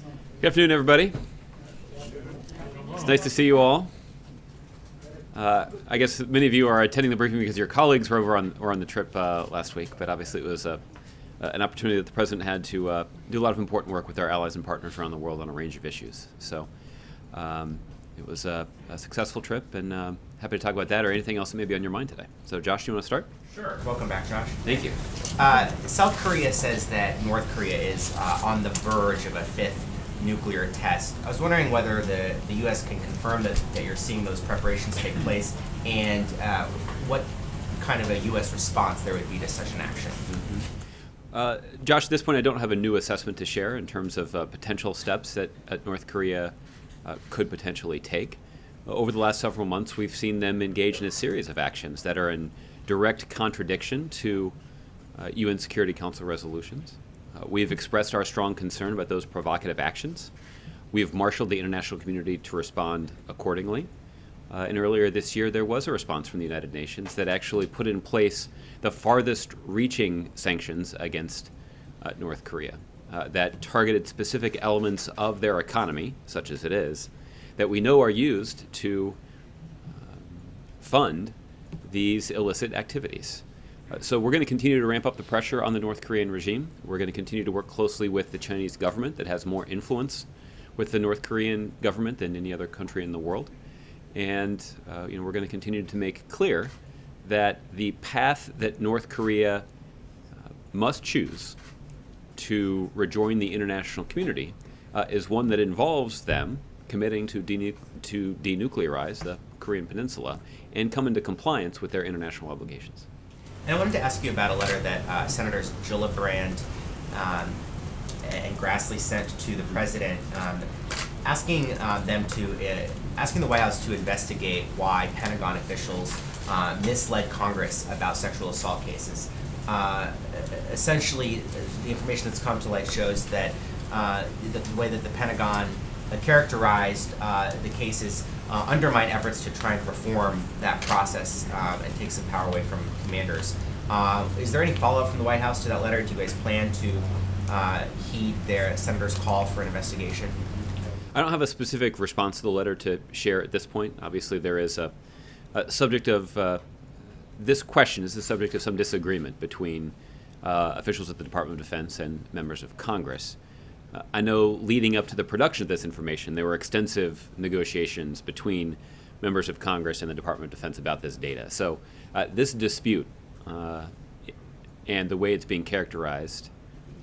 Good afternoon, everybody. It's nice to see you all. I guess many of you are attending the briefing because your colleagues were on the trip last week, but obviously it was an opportunity that the President had to do a lot of important work with our allies and partners around the world on a range of issues. So it was a successful trip, and happy to talk about that or anything else that may be on your mind today. So Josh, do you want to start? Sure. Welcome back, Josh. Thank you. South Korea says that North Korea is on the verge of a fifth nuclear test. I was wondering whether the U.S. can confirm that you're seeing those preparations take place, and what kind of a U.S. response there would be to such an action. Josh, at this point I don't have a new assessment to share in terms of potential steps that North Korea could potentially take. Over the last several months, we've seen them engage in a series of actions that are in direct contradiction to UN Security Council resolutions. We've expressed our strong concern about those provocative actions. We have marshaled the international community to respond accordingly. And earlier this year, there was a response from the United Nations that actually put in place the farthest reaching sanctions against North Korea that targeted specific elements of their economy, such as it is, that we know are used to fund these illicit activities. So we're going to continue to ramp up the pressure on the North Korean regime. We're going to continue to work closely with the Chinese government that has more influence with the North Korean government than any other country in the world. And we're going to continue to make clear that the path that North Korea must choose to rejoin the international community is one that involves them committing to denuclearize the Korean Peninsula and come into compliance with their international obligations. And I wanted to ask you about a letter that Senators Gillibrand and Grassley sent to the President, asking the White House to investigate why Pentagon officials misled Congress about sexual assault cases. Essentially, the information that's come to light shows that the way that the Pentagon characterized the cases undermine efforts to try and reform that process and take some power away from commanders. Is there any follow-up from the White House to that letter? Do you guys plan to heed their senator's call for an investigation? I don't have a specific response to the letter to share at this point. Obviously, there is a subject of this question is the subject of some disagreement between officials at the Department of Defense and members of Congress. I know leading up to the production of this information, there were extensive negotiations between members of Congress and the Department of Defense about this data. So this dispute and the way it's being characterized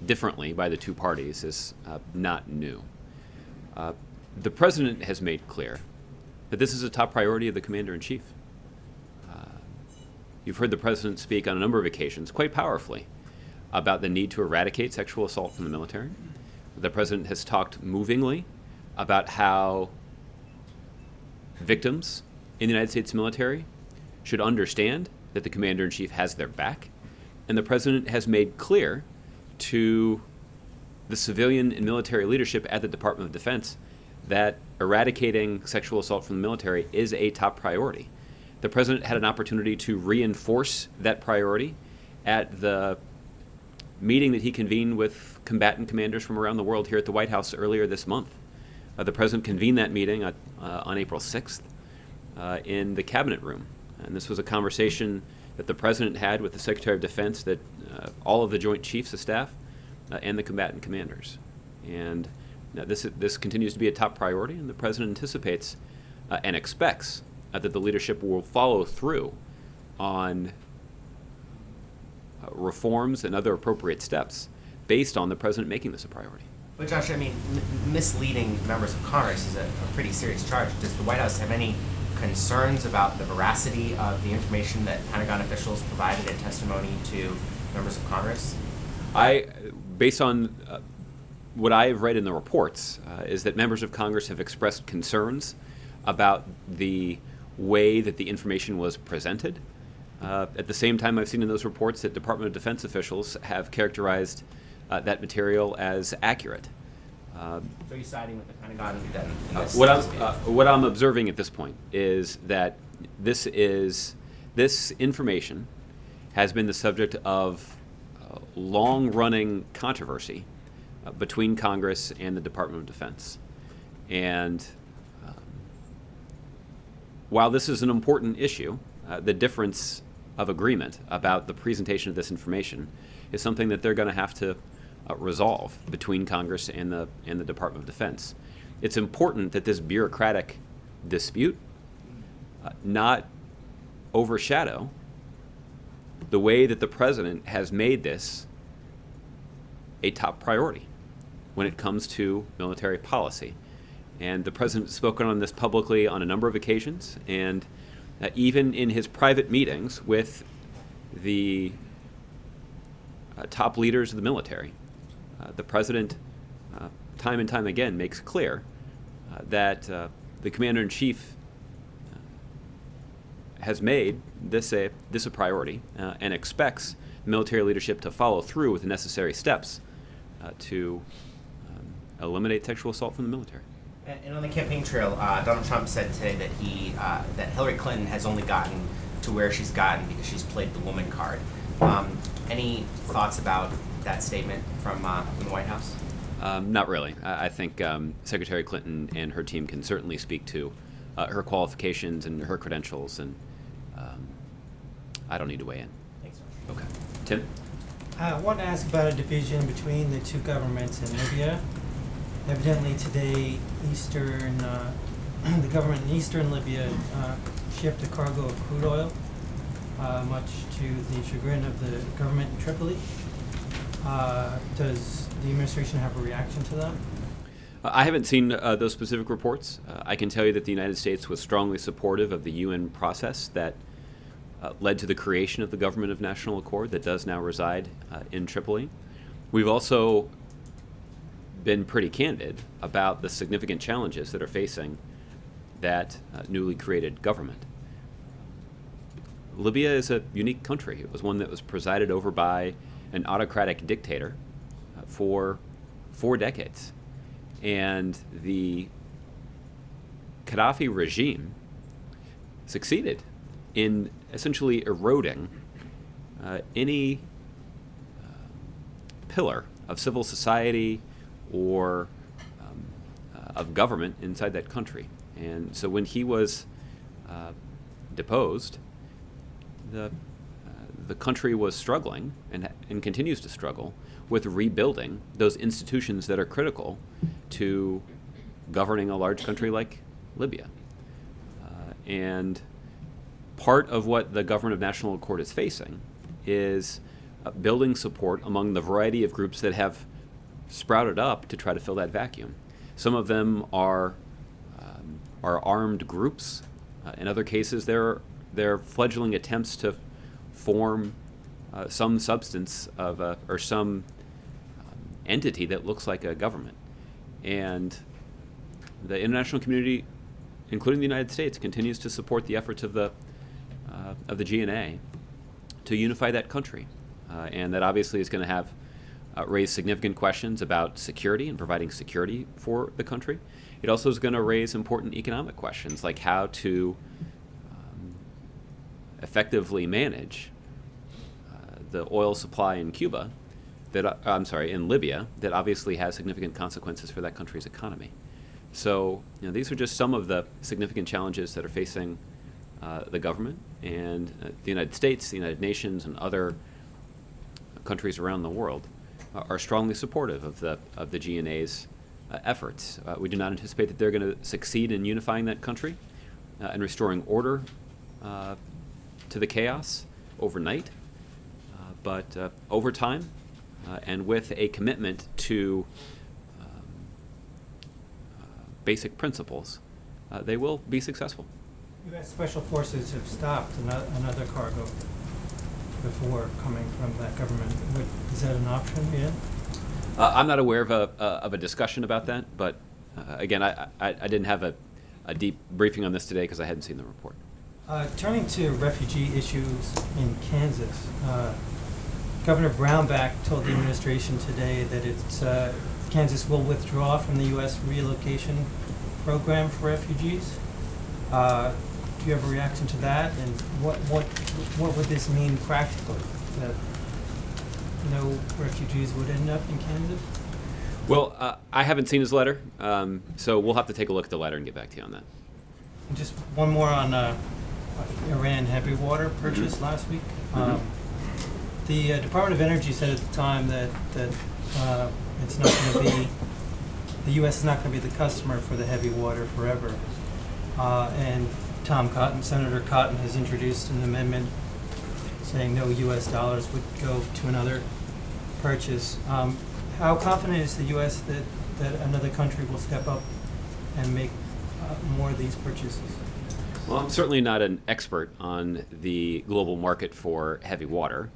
differently by the two parties is not new. The President has made clear that this is a top priority of the Commander-in-Chief. You've heard the President speak on a number of occasions, quite powerfully, about the need to eradicate sexual assault from the military. The President has talked movingly about how victims in the United States military should understand that the Commander-in-Chief has their back. And the President has made clear to the civilian and military leadership at the Department of Defense that eradicating sexual assault from the military is a top priority. The President had an opportunity to reinforce that priority at the meeting that he convened with combatant commanders from around the world here at the White House earlier this month. The President convened that meeting on April 6th in the Cabinet Room. And this was a conversation that the President had with the Secretary of Defense, that all of the Joint Chiefs of Staff, and the combatant commanders. And this continues to be a top priority, and the President anticipates and expects that the leadership will follow through on reforms and other appropriate steps based on the President making this a priority. But Josh, I mean, misleading members of Congress is a pretty serious charge. Does the White House have any concerns about the veracity of the information that Pentagon officials provided in testimony to members of Congress? Based on what I have read in the reports, is that members of Congress have expressed concerns about the way that the information was presented. At the same time, I've seen in those reports that Department of Defense officials have characterized that material as accurate. So you're siding with the Pentagon then? What I'm observing at this point is that this information has been the subject of long-running controversy between Congress and the Department of Defense. And while this is an important issue, the difference of agreement about the presentation of this information is something that they're going to have to resolve between Congress and the Department of Defense. It's important that this bureaucratic dispute not overshadow the way that the president has made this a top priority when it comes to military policy. And the president has spoken on this publicly on a number of occasions, and even in his private meetings with the top leaders of the military, the president time and time again makes clear that the commander-in-chief has made this a priority and expects military leadership to follow through with the necessary steps to eliminate sexual assault from the military. And on the campaign trail, Donald Trump said today that that Hillary Clinton has only gotten to where she's gotten because she's played the woman card. Any thoughts about that statement from the White House? Not really. I think Secretary Clinton and her team can certainly speak to her qualifications and her credentials, and I don't need to weigh in. Thanks. Okay. Tim? I want to ask about a division between the two governments in Libya. Evidently today, the government in eastern Libya shipped a cargo of crude oil, much to the chagrin of the government in Tripoli. Does the administration have a reaction to that? I haven't seen those specific reports. I can tell you that the United States was strongly supportive of the UN process that led to the creation of the Government of National Accord that does now reside in Tripoli. We've also been pretty candid about the significant challenges that are facing that newly created government. Libya is a unique country. It was one that was presided over by an autocratic dictator for 4 decades. And the Gaddafi regime succeeded in essentially eroding any pillar of civil society or of government inside that country. And so when he was deposed, the country was struggling and continues to struggle with rebuilding those institutions that are critical to governing a large country like Libya. And part of what the Government of National Accord is facing is building support among the variety of groups that have sprouted up to try to fill that vacuum. Some of them are armed groups. In other cases, they're fledgling attempts to form some substance of or some entity that looks like a government. And the international community, including the United States, continues to support the efforts of the GNA to unify that country. And that obviously is going to have raise significant questions about security and providing security for the country. It also is going to raise important economic questions like how to effectively manage the oil supply in Cuba, in Libya, that obviously has significant consequences for that country's economy. So, these are just some of the significant challenges that are facing the government, and the United States, the United Nations, and other countries around the world are strongly supportive of the GNA's efforts. We do not anticipate that they're going to succeed in unifying that country and restoring order to the chaos overnight, but over time, and with a commitment to basic principles, they will be successful. U.S. Special Forces have stopped another cargo before coming from that government. Is that an option yet? I'm not aware of a discussion about that, but again, I didn't have a deep briefing on this today because I hadn't seen the report. Turning to refugee issues in Kansas, Governor Brownback told the administration today that Kansas will withdraw from the U.S. relocation program for refugees. Do you have a reaction to that, and what would this mean practically? That no refugees would end up in Kansas? Well, I haven't seen his letter, so we'll have to take a look at the letter and get back to you on that. And just one more on Iran heavy water purchase last week. The Department of Energy said at the time that it's not going to be, the U.S. is not going to be the customer for the heavy water forever. And Tom Cotton, Senator Cotton, has introduced an amendment saying no U.S. dollars would go to another purchase. How confident is the U.S. that another country will step up and make more of these purchases? Well, I'm certainly not an expert on the global market for heavy water,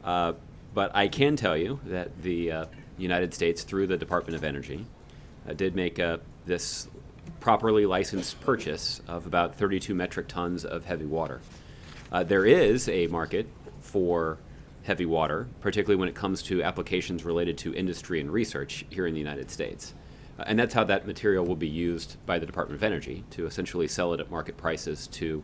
but I can tell you that the United States, through the Department of Energy, did make this properly licensed purchase of about 32 metric tons of heavy water. There is a market for heavy water, particularly when it comes to applications related to industry and research here in the United States. And that's how that material will be used by the Department of Energy to essentially sell it at market prices to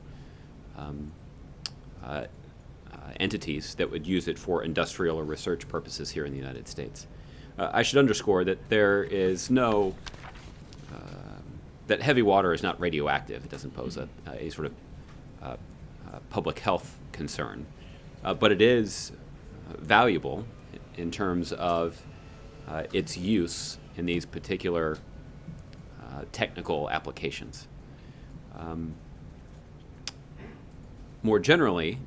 entities that would use it for industrial or research purposes here in the United States. I should underscore that there is no, that heavy water is not radioactive. It doesn't pose a sort of public health concern. But it is valuable in terms of its use in these particular technical applications. More generally,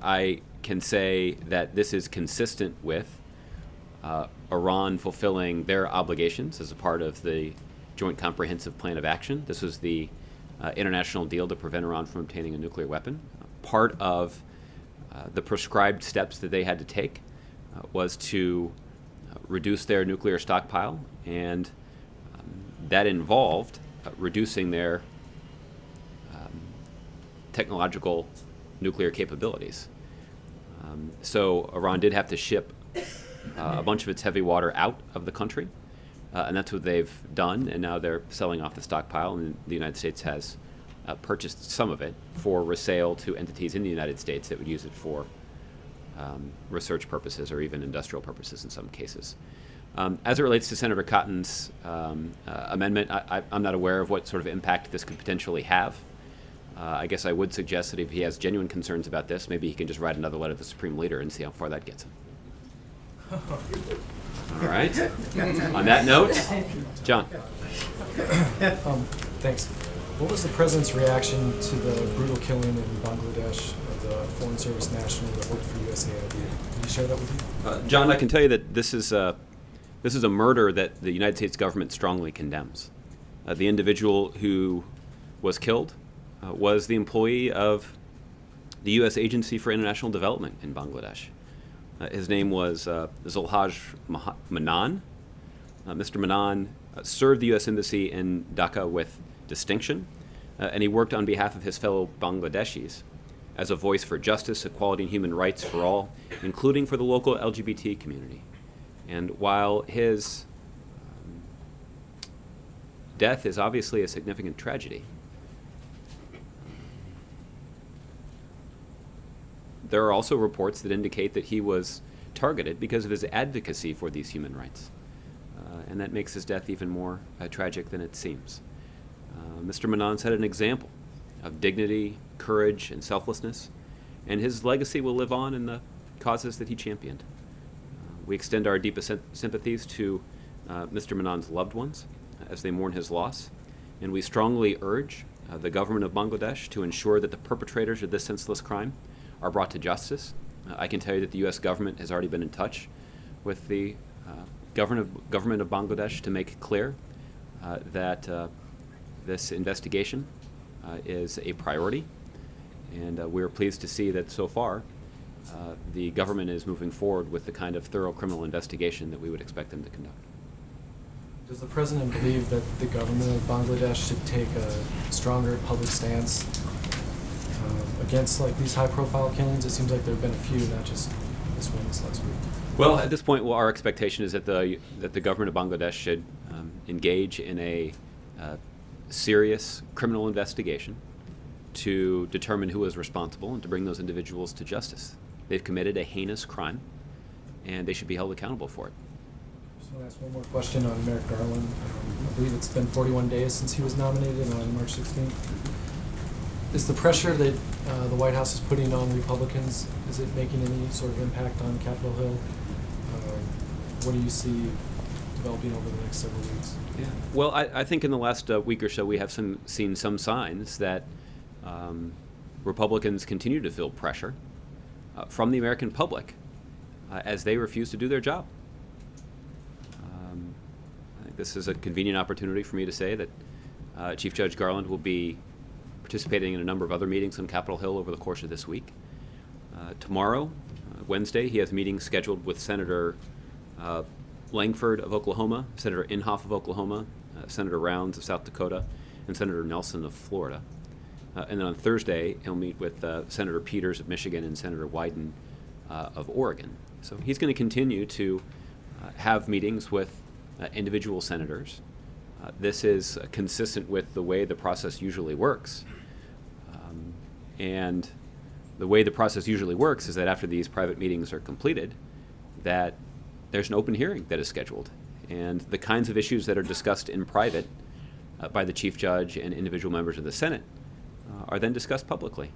I can say that this is consistent with Iran fulfilling their obligations as a part of the Joint Comprehensive Plan of Action. This was the international deal to prevent Iran from obtaining a nuclear weapon. Part of the prescribed steps that they had to take was to reduce their nuclear stockpile, and that involved reducing their technological nuclear capabilities. So Iran did have to ship a bunch of its heavy water out of the country, and that's what they've done, and now they're selling off the stockpile, and the United States has purchased some of it for resale to entities in the United States that would use it for research purposes or even industrial purposes in some cases. As it relates to Senator Cotton's amendment, I'm not aware of what sort of impact this could potentially have. I guess I would suggest that if he has genuine concerns about this, maybe he can just write another letter to the Supreme Leader and see how far that gets him. All right. On that note, John. Thanks. What was the President's reaction to the brutal killing in Bangladesh of the Foreign Service national that worked for USAID? Can you share that with me? John, I can tell you that this is a murder that the United States government strongly condemns. The individual who was killed was the employee of the U.S. Agency for International Development in Bangladesh. His name was Zulhaj Manan. Mr. Manan served the U.S. Embassy in Dhaka with distinction, and he worked on behalf of his fellow Bangladeshis as a voice for justice, equality, and human rights for all, including for the local LGBT community. And while his death is obviously a significant tragedy, there are also reports that indicate that he was targeted because of his advocacy for these human rights. And that makes his death even more tragic than it seems. Mr. Manan set an example of dignity, courage, and selflessness, and his legacy will live on in the causes that he championed. We extend our deepest sympathies to Mr. Manan's loved ones as they mourn his loss, and we strongly urge the government of Bangladesh to ensure that the perpetrators of this senseless crime are brought to justice. I can tell you that the U.S. government has already been in touch with the government of Bangladesh to make it clear that this investigation is a priority, and we're pleased to see that so far the government is moving forward with the kind of thorough criminal investigation that we would expect them to conduct. Does the President believe that the government of Bangladesh should take a stronger public stance against these high-profile killings? It seems like there have been a few, not just this one this last week. Well, at this point, our expectation is that the government of Bangladesh should engage in a serious criminal investigation to determine who is responsible and to bring those individuals to justice. They've committed a heinous crime, and they should be held accountable for it. just want to ask one more question on Merrick Garland. I believe it's been 41 days since he was nominated on March 16th. Is the pressure that the White House is putting on Republicans, is it making any sort of impact on Capitol Hill? What do you see developing over the next several weeks? Yeah. Well, I think in the last week or so we have seen some signs that Republicans continue to feel pressure from the American public as they refuse to do their job. I think this is a convenient opportunity for me to say that Chief Judge Garland will be participating in a number of other meetings on Capitol Hill over the course of this week. Tomorrow, Wednesday, he has meetings scheduled with Senator Langford of Oklahoma, Senator Inhofe of Oklahoma, Senator Rounds of South Dakota, and Senator Nelson of Florida. And then on Thursday, he'll meet with Senator Peters of Michigan and Senator Wyden of Oregon. So he's going to continue to have meetings with individual senators. This is consistent with the way the process usually works. And the way the process usually works is that after these private meetings are completed, that there's an open hearing that is scheduled. And the kinds of issues that are discussed in private by the Chief Judge and individual members of the Senate are then discussed publicly.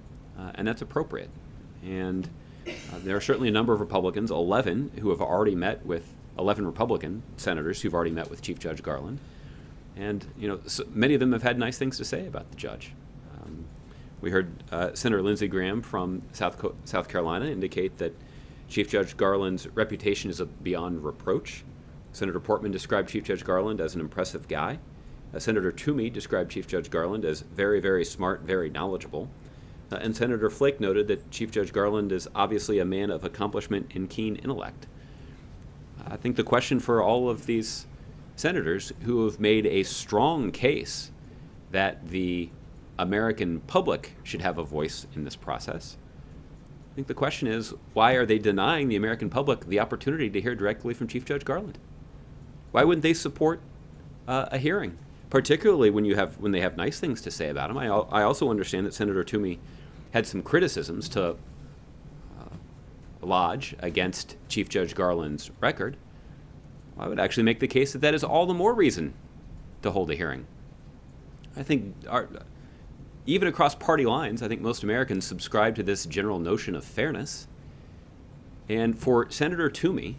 And that's appropriate. And there are certainly a number of Republicans, 11 Republican senators who've already met with Chief Judge Garland. And so many of them have had nice things to say about the judge. We heard Senator Lindsey Graham from South Carolina indicate that Chief Judge Garland's reputation is beyond reproach. Senator Portman described Chief Judge Garland as an impressive guy. Senator Toomey described Chief Judge Garland as very, very smart, very knowledgeable. And Senator Flake noted that Chief Judge Garland is obviously a man of accomplishment and keen intellect. I think the question for all of these senators who have made a strong case that the American public should have a voice in this process, I think the question is, why are they denying the American public the opportunity to hear directly from Chief Judge Garland? Why wouldn't they support a hearing, particularly when they have nice things to say about him? I also understand that Senator Toomey had some criticisms to lodge against Chief Judge Garland's record. I would actually make the case that is all the more reason to hold a hearing. I think even across party lines, I think most Americans subscribe to this general notion of fairness. And for Senator Toomey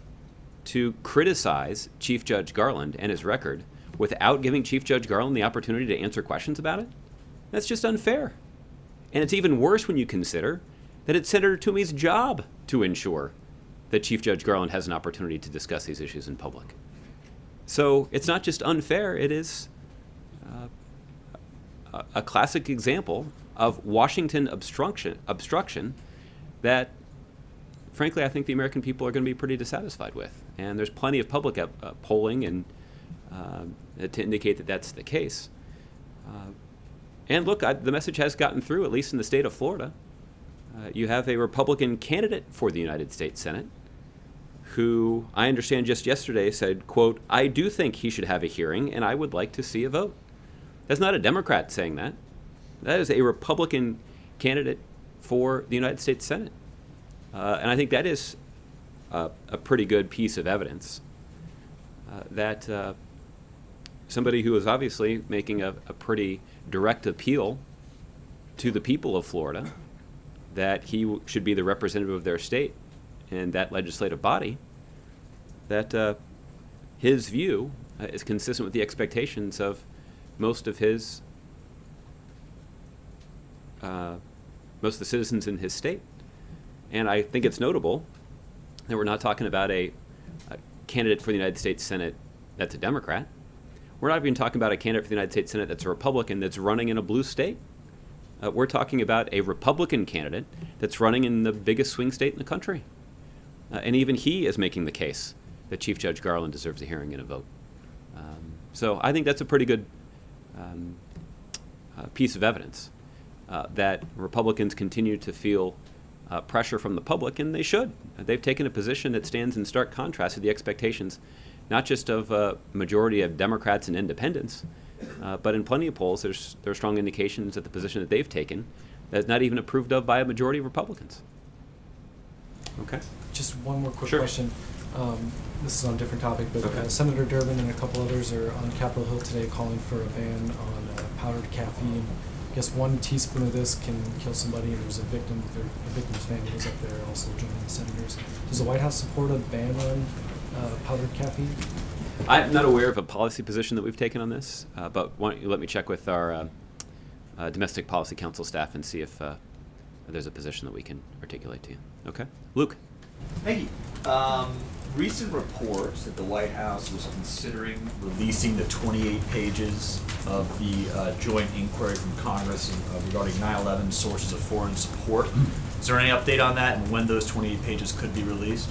to criticize Chief Judge Garland and his record without giving Chief Judge Garland the opportunity to answer questions about it, that's just unfair. And it's even worse when you consider that it's Senator Toomey's job to ensure that Chief Judge Garland has an opportunity to discuss these issues in public. So it's not just unfair, it is a classic example of Washington obstruction that, frankly, I think the American people are going to be pretty dissatisfied with. And there's plenty of public polling and to indicate that that's the case. And look, the message has gotten through, at least in the state of Florida. You have a Republican candidate for the United States Senate who I understand just yesterday said, quote, "I do think he should have a hearing and I would like to see a vote." That's not a Democrat saying that. That is a Republican candidate for the United States Senate. And I think that is a pretty good piece of evidence that somebody who is obviously making a pretty direct appeal to the people of Florida that he should be the representative of their state in that legislative body, that his view is consistent with the expectations of most of the citizens in his state. And I think it's notable that we're not talking about a candidate for the United States Senate that's a Democrat. We're not even talking about a candidate for the United States Senate that's a Republican that's running in a blue state. We're talking about a Republican candidate that's running in the biggest swing state in the country. And even he is making the case that Chief Judge Garland deserves a hearing and a vote. So I think that's a pretty good piece of evidence that Republicans continue to feel pressure from the public, and they should. They've taken a position that stands in stark contrast to the expectations, not just of a majority of Democrats and independents, but in plenty of polls, there are strong indications that the position that they've taken is not even approved of by a majority of Republicans. Okay. Just one more quick Sure. question. This is on a different topic, but Okay. Senator Durbin and a couple others are on Capitol Hill today calling for a ban on powdered caffeine. I guess 1 teaspoon of this can kill somebody, and there's a victim's family is up there also joining the senators. Does the White House support a ban on powdered caffeine? I'm not aware of a policy position that we've taken on this, but why don't you let me check with our Domestic Policy Council staff and see if there's a position that we can articulate to you. Okay? Luke? Thank you. Recent reports that the White House was considering releasing the 28 pages of the joint inquiry from Congress regarding 9/11 sources of foreign support. Is there any update on that and when those 28 pages could be released?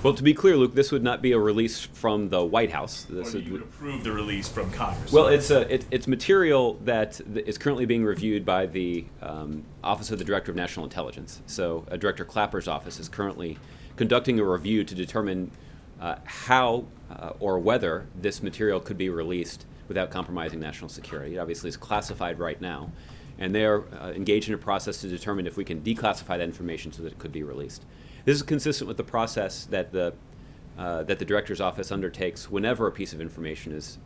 Well, to be clear, Luke, this would not be a release from the White House. This Or you would approve the release from Congress? Well, it's material that is currently being reviewed by the Office of the Director of National Intelligence. So Director Clapper's office is currently conducting a review to determine how or whether this material could be released without compromising national security. It obviously is classified right now, and they are engaged in a process to determine if we can declassify that information so that it could be released. This is consistent with the process that the director's office undertakes whenever a piece of information is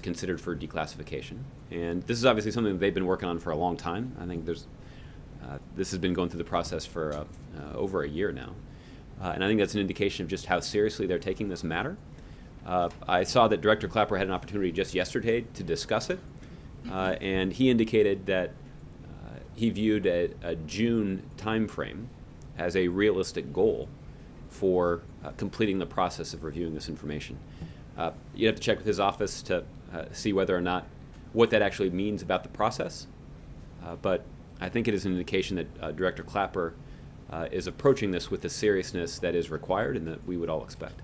considered for declassification. And this is obviously something that they've been working on for a long time. I think this has been going through the process for over a year now. And I think that's an indication of just how seriously they're taking this matter. I saw that Director Clapper had an opportunity just yesterday to discuss it, and he indicated that he viewed a June timeframe as a realistic goal for completing the process of reviewing this information. You have to check with his office to see whether or not what that actually means about the process, but I think it is an indication that Director Clapper is approaching this with the seriousness that is required and that we would all expect.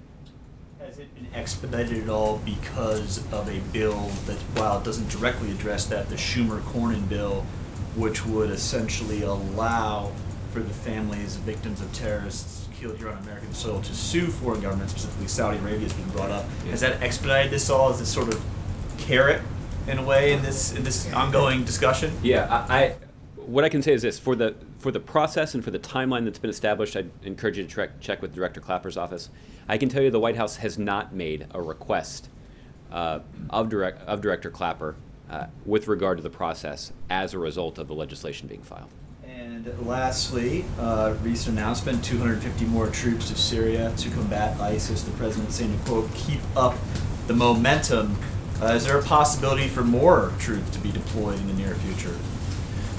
Has it been expedited at all because of a bill that, while it doesn't directly address that, the Schumer-Cornyn bill, which would essentially allow for the families of victims of terrorists killed here on American soil to sue foreign governments, specifically Saudi Arabia has been brought up. Yeah. Has that expedited this all as this sort of carrot in a way in this ongoing discussion? Yeah, what I can say is this: for the process and for the timeline that's been established, I'd encourage you to check with Director Clapper's office. I can tell you the White House has not made a request of Director Clapper with regard to the process as a result of the legislation being filed. And lastly, recent announcement, 250 more troops to Syria to combat ISIS. The president saying to, quote, keep up the momentum. Is there a possibility for more troops to be deployed in the near future?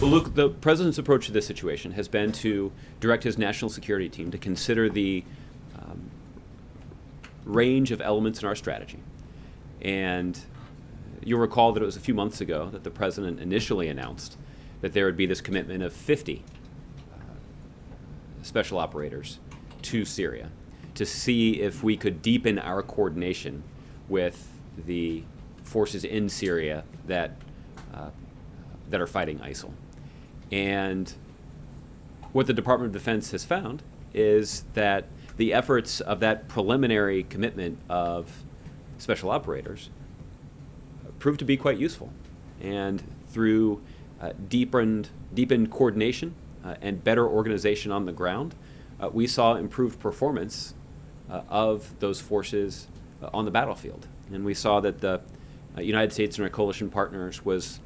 Well, look, the president's approach to this situation has been to direct his national security team to consider the range of elements in our strategy. And you'll recall that it was a few months ago that the president initially announced that there would be this commitment of 50 special operators to Syria to see if we could deepen our coordination with the forces in Syria that are fighting ISIL. And what the Department of Defense has found is that the efforts of that preliminary commitment of special operators proved to be quite useful. And through deepened coordination and better organization on the ground, we saw improved performance of those forces on the battlefield. And we saw that the United States and our coalition partners was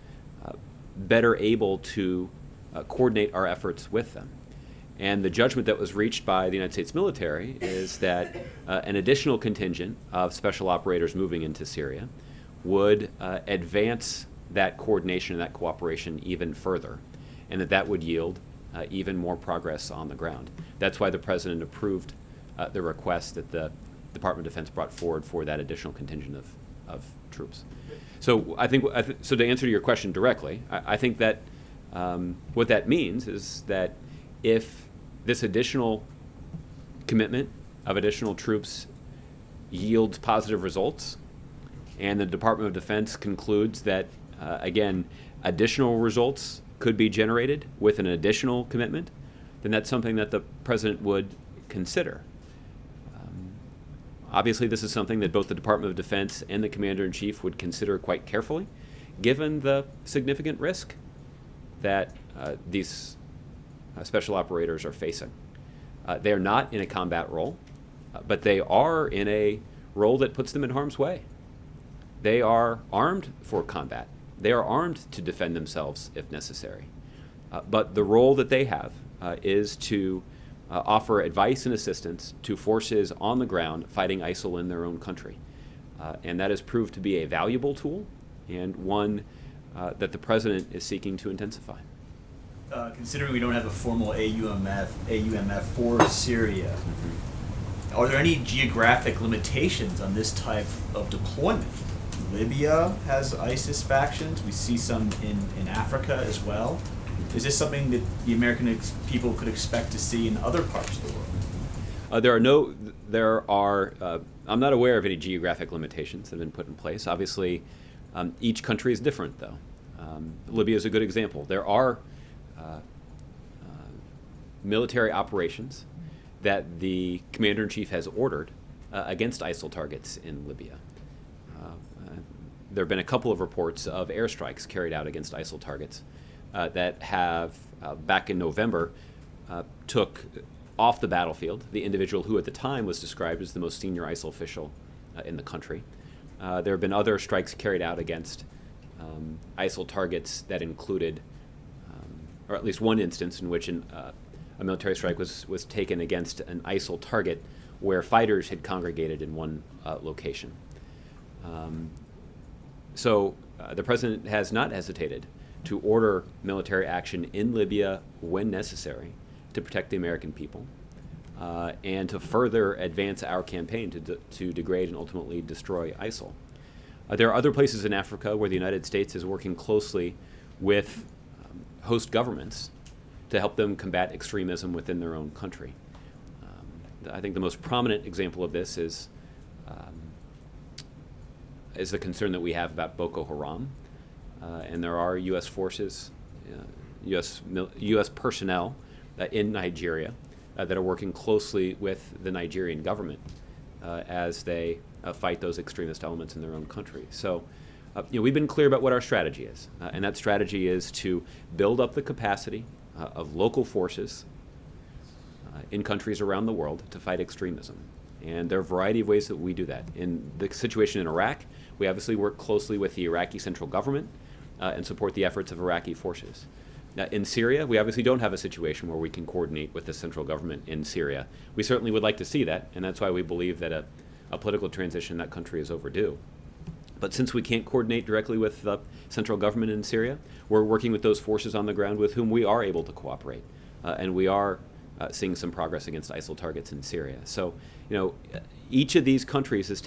better able to coordinate our efforts with them. And the judgment that was reached by the United States military is that an additional contingent of special operators moving into Syria would advance that coordination and that cooperation even further, and that would yield even more progress on the ground. That's why the president approved the request that the Department of Defense brought forward for that additional contingent of troops. So so to answer your question directly, I think that what that means is that if this additional commitment of additional troops yields positive results, and the Department of Defense concludes that, again, additional results could be generated with an additional commitment, then that's something that the president would consider. Obviously, this is something that both the Department of Defense and the Commander-in-Chief would consider quite carefully, given the significant risk that these special operators are facing. They are not in a combat role. but they are in a role that puts them in harm's way. They are armed for combat. They are armed to defend themselves if necessary. But the role that they have is to offer advice and assistance to forces on the ground fighting ISIL in their own country. And that has proved to be a valuable tool and one that the president is seeking to intensify. Considering we don't have a formal AUMF for Syria, are there any geographic limitations on this type of deployment? Libya has ISIS factions. We see some in Africa as well. Is this something that the American people could expect to see in other parts of the world? I'm not aware of any geographic limitations that have been put in place. Obviously, each country is different, though. Libya is a good example. There are military operations that the commander-in-chief has ordered against ISIL targets in Libya. There have been a couple of reports of airstrikes carried out against ISIL targets that have, back in November, took off the battlefield the individual who at the time was described as the most senior ISIL official in the country. There have been other strikes carried out against ISIL targets that included, or at least one instance in which a military strike was taken against an ISIL target where fighters had congregated in one location. So the president has not hesitated to order military action in Libya when necessary to protect the American people and to further advance our campaign to degrade and ultimately destroy ISIL. There are other places in Africa where the United States is working closely with host governments to help them combat extremism within their own country. I think the most prominent example of this is the concern that we have about Boko Haram. And there are U.S. forces, U.S. personnel in Nigeria that are working closely with the Nigerian government as they fight those extremist elements in their own country. So, we've been clear about what our strategy is, and that strategy is to build up the capacity of local forces in countries around the world to fight extremism. And there are a variety of ways that we do that. In the situation in Iraq, we obviously work closely with the Iraqi central government and support the efforts of Iraqi forces. Now, in Syria, we obviously don't have a situation where we can coordinate with the central government in Syria. We certainly would like to see that, and that's why we believe that a political transition in that country is overdue. But since we can't coordinate directly with the central government in Syria, we're working with those forces on the ground with whom we are able to cooperate. And we are seeing some progress against ISIL targets in Syria. So, each of these countries is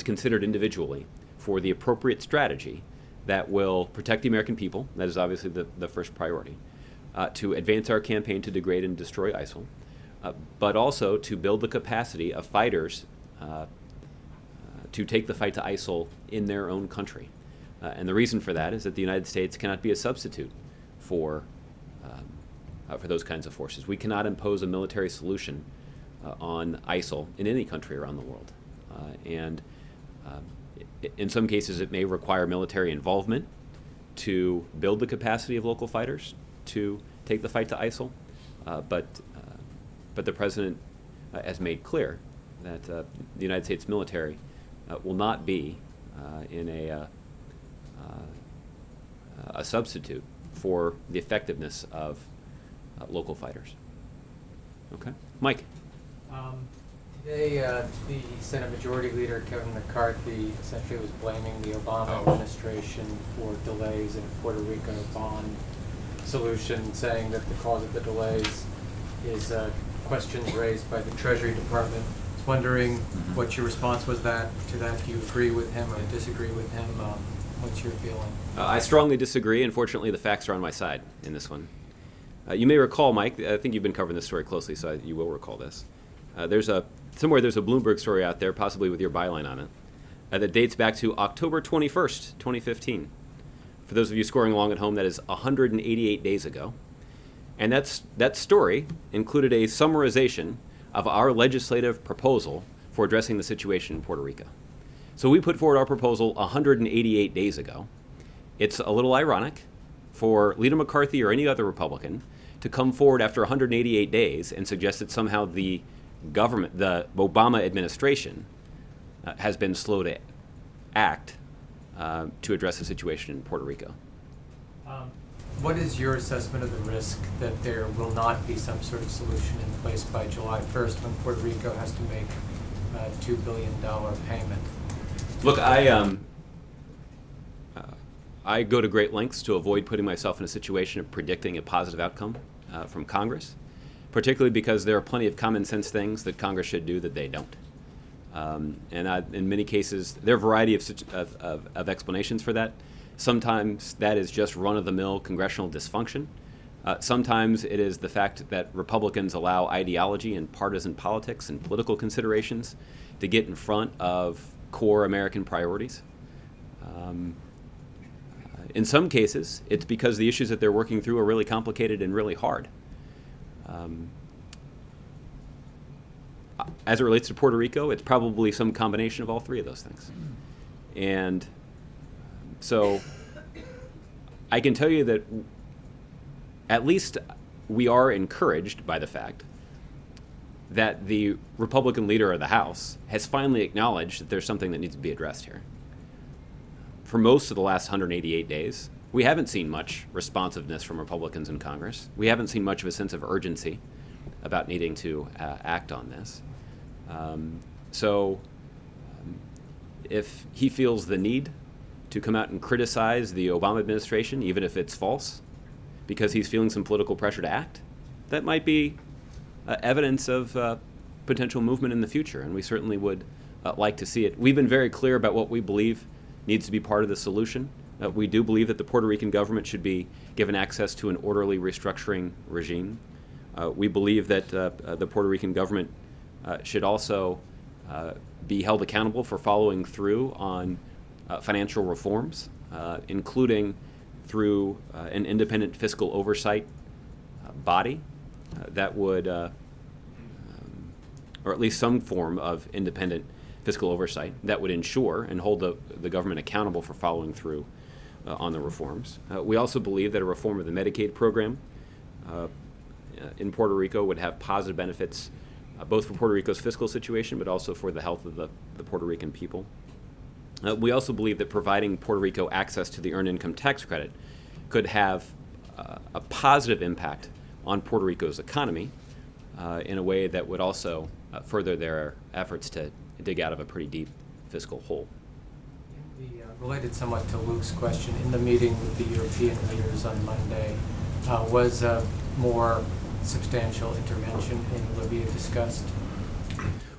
considered individually for the appropriate strategy that will protect the American people. That is obviously the first priority. To advance our campaign to degrade and destroy ISIL, but also to build the capacity of fighters to take the fight to ISIL in their own country. And the reason for that is that the United States cannot be a substitute for those kinds of forces. We cannot impose a military solution on ISIL in any country around the world. In some cases, it may require military involvement to build the capacity of local fighters to take the fight to ISIL. But the president has made clear that the United States military will not be in a substitute for the effectiveness of local fighters. Okay, Mike. Today, the Senate Majority Leader, Kevin McCarthy, essentially was blaming the Obama administration for delays in a Puerto Rico bond solution, saying that the cause of the delays is questions raised by the Treasury Department. I was wondering what your response was to that. Do you agree with him or disagree with him? What's your feeling? I strongly disagree. Unfortunately, the facts are on my side in this one. You may recall, Mike, I think you've been covering this story closely, so you will recall this. There's a Bloomberg story out there, possibly with your byline on it, that dates back to October 21st, 2015. For those of you scoring along at home, that is 188 days ago. And that story included a summarization of our legislative proposal for addressing the situation in Puerto Rico. So we put forward our proposal 188 days ago. It's a little ironic for Leader McCarthy or any other Republican to come forward after 188 days and suggest that somehow the government, the Obama administration, has been slow to act to address the situation in Puerto Rico. What is your assessment of the risk that there will not be some sort of solution in place by July 1st when Puerto Rico has to make a $2 billion payment? Look, I go to great lengths to avoid putting myself in a situation of predicting a positive outcome from Congress, particularly because there are plenty of common sense things that Congress should do that they don't. In many cases, there are a variety of explanations for that. Sometimes that is just run-of-the-mill congressional dysfunction. Sometimes it is the fact that Republicans allow ideology and partisan politics and political considerations to get in front of core American priorities. In some cases, it's because the issues that they're working through are really complicated and really hard. As it relates to Puerto Rico, it's probably some combination of all three of those things. And so I can tell you that at least we are encouraged by the fact that the Republican leader of the House has finally acknowledged that there's something that needs to be addressed here. For most of the last 188 days, we haven't seen much responsiveness from Republicans in Congress. We haven't seen much of a sense of urgency about needing to act on this. If he feels the need to come out and criticize the Obama administration, even if it's false, because he's feeling some political pressure to act, that might be evidence of potential movement in the future, and we certainly would like to see it. We've been very clear about what we believe needs to be part of the solution. We do believe that the Puerto Rican government should be given access to an orderly restructuring regime. We believe that the Puerto Rican government should also be held accountable for following through on financial reforms, including through an independent fiscal oversight body that would, or at least some form of independent fiscal oversight that would ensure and hold the government accountable for following through on the reforms. We also believe that a reform of the Medicaid program in Puerto Rico would have positive benefits both for Puerto Rico's fiscal situation, but also for the health of the Puerto Rican people. We also believe that providing Puerto Rico access to the Earned Income Tax Credit could have a positive impact on Puerto Rico's economy in a way that would also further their efforts to dig out of a pretty deep fiscal hole. Related somewhat to Luke's question, in the meeting with the European leaders on Monday, was a more substantial intervention in Libya discussed?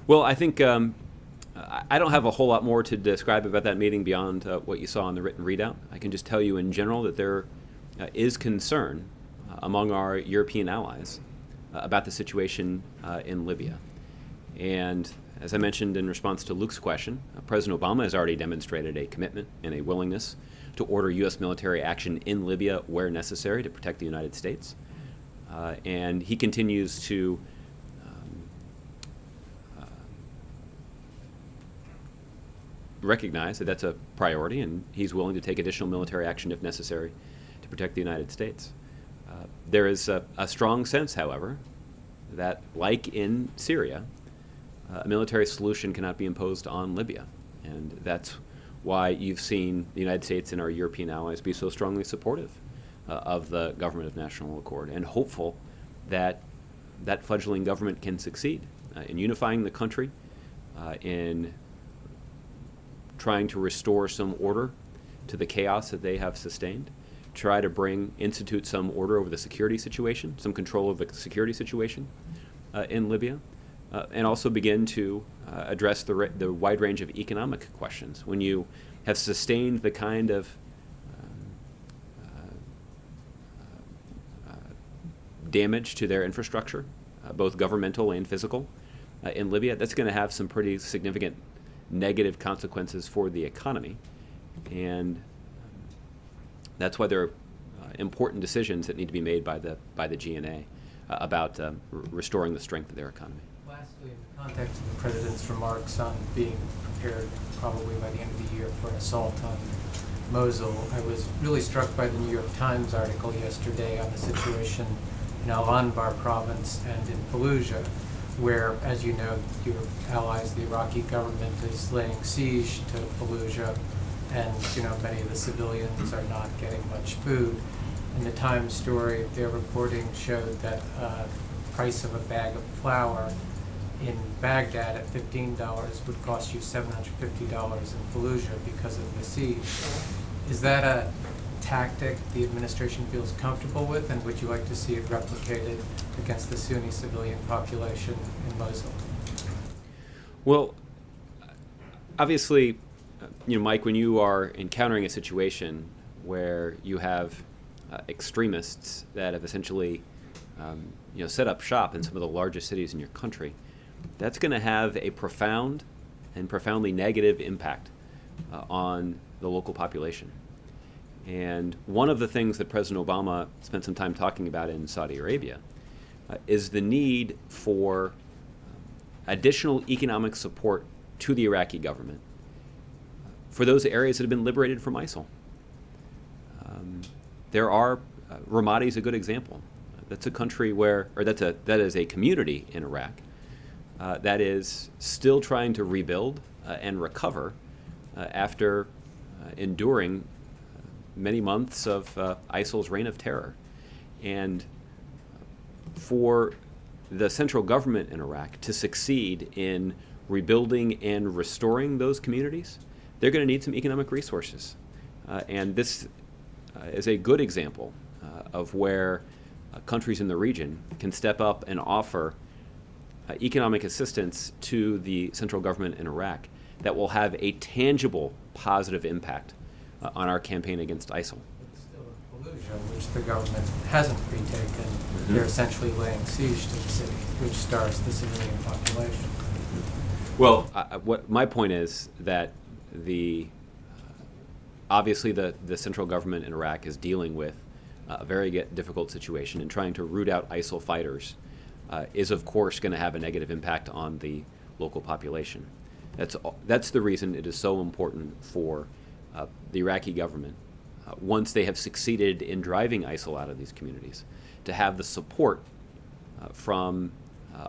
Well, I think I don't have a whole lot more to describe about that meeting beyond what you saw in the written readout. I can just tell you in general that there is concern among our European allies about the situation in Libya. And as I mentioned in response to Luke's question, President Obama has already demonstrated a commitment and a willingness to order U.S. military action in Libya where necessary to protect the United States. And he continues to recognize that that's a priority, and he's willing to take additional military action if necessary to protect the United States. There is a strong sense, however, that like in Syria, a military solution cannot be imposed on Libya. And that's why you've seen the United States and our European allies be so strongly supportive of the government of national accord and hopeful that that fledgling government can succeed in unifying the country, in trying to restore some order to the chaos that they have sustained, try to institute some order over the security situation, some control of the security situation in Libya, and also begin to address the wide range of economic questions. When you have sustained the kind of damage to their infrastructure, both governmental and physical, in Libya, that's going to have some pretty significant negative consequences for the economy. And that's why there are important decisions that need to be made by the GNA about restoring the strength of their economy. Lastly, in the context of the President's remarks on being prepared probably by the end of the year for an assault on Mosul, I was really struck by the New York Times article yesterday on the situation in Al Anbar province and in Fallujah, where, as you know, your allies, the Iraqi government, is laying siege to Fallujah, and many of the civilians are not getting much food. In the Times story, their reporting showed that price of a bag of flour in Baghdad at $15 would cost you $750 in Fallujah because of the siege. Is that a tactic the administration feels comfortable with, and would you like to see it replicated against the Sunni civilian population in Mosul? Well, obviously, Mike, when you are encountering a situation where you have extremists that have essentially, set up shop in some of the largest cities in your country, that's going to have a profound and profoundly negative impact on the local population. And one of the things that President Obama spent some time talking about in Saudi Arabia is the need for additional economic support to the Iraqi government for those areas that have been liberated from ISIL. Ramadi is a good example. That's a country that is a community in Iraq that is still trying to rebuild and recover after enduring many months of ISIL's reign of terror. And for the central government in Iraq to succeed in rebuilding and restoring those communities, they're going to need some economic resources. And this is a good example of where countries in the region can step up and offer economic assistance to the central government in Iraq that will have a tangible positive impact on our campaign against ISIL. It's still in Fallujah, which the government hasn't retaken. They're essentially laying siege to the city, which starves the civilian population. Well, what my point is that obviously the central government in Iraq is dealing with a very difficult situation, and trying to root out ISIL fighters is, of course, going to have a negative impact on the local population. That's the reason it is so important for the Iraqi government, once they have succeeded in driving ISIL out of these communities, to have the support from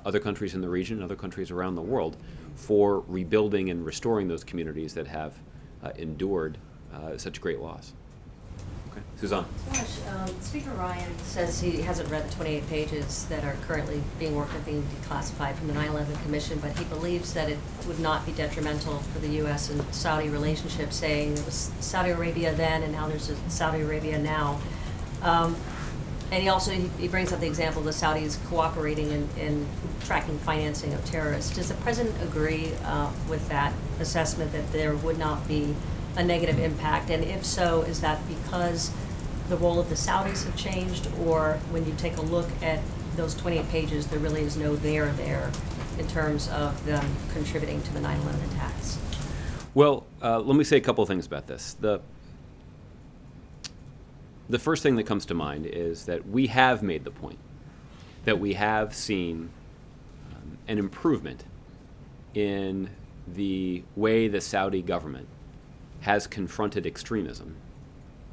other countries in the region, other countries around the world, for rebuilding and restoring those communities that have endured such great loss. Okay, Suzanne. Gosh, Speaker Ryan says he hasn't read the 28 pages that are currently being worked on being declassified from the 9/11 Commission, but he believes that it would not be detrimental for the U.S. and Saudi relationship, saying it was Saudi Arabia then and now there's a Saudi Arabia now. And he brings up the example of the Saudis cooperating in tracking financing of terrorists. Does the President agree with that assessment that there would not be a negative impact? And if so, is that because the role of the Saudis have changed, or when you take a look at those 28 pages, there really is no there in terms of them contributing to the 9/11 attacks? Well, let me say a couple of things about this. The first thing that comes to mind is that we have made the point that we have seen an improvement in the way the Saudi government has confronted extremism,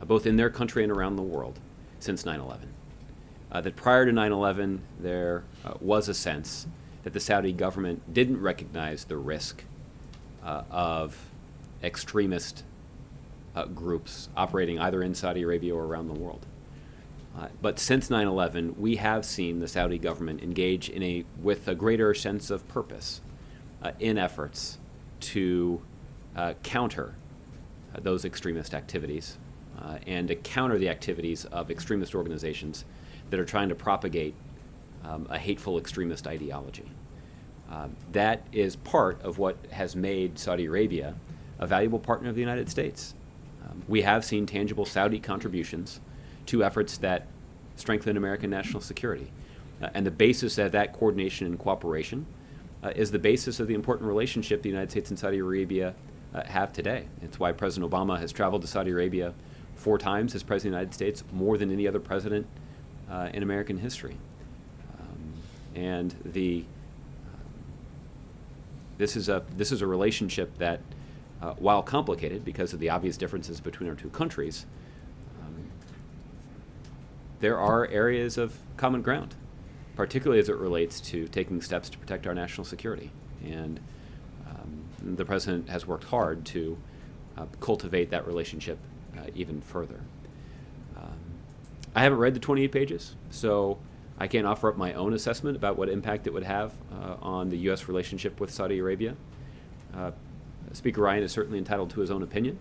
both in their country and around the world, since 9/11. That prior to 9/11, there was a sense that the Saudi government didn't recognize the risk of extremist groups operating either in Saudi Arabia or around the world. But since 9/11, we have seen the Saudi government engage with a greater sense of purpose in efforts to counter those extremist activities and to counter the activities of extremist organizations that are trying to propagate a hateful extremist ideology. That is part of what has made Saudi Arabia a valuable partner of the United States. We have seen tangible Saudi contributions to efforts that strengthen American national security. And the basis of that coordination and cooperation is the basis of the important relationship the United States and Saudi Arabia have today. It's why President Obama has traveled to Saudi Arabia 4 times as President of the United States, more than any other president in American history. This is a relationship that, while complicated because of the obvious differences between our two countries, there are areas of common ground, particularly as it relates to taking steps to protect our national security. And the president has worked hard to cultivate that relationship even further. I haven't read the 28 pages, so I can't offer up my own assessment about what impact it would have on the U.S. relationship with Saudi Arabia. Speaker Ryan is certainly entitled to his own opinion,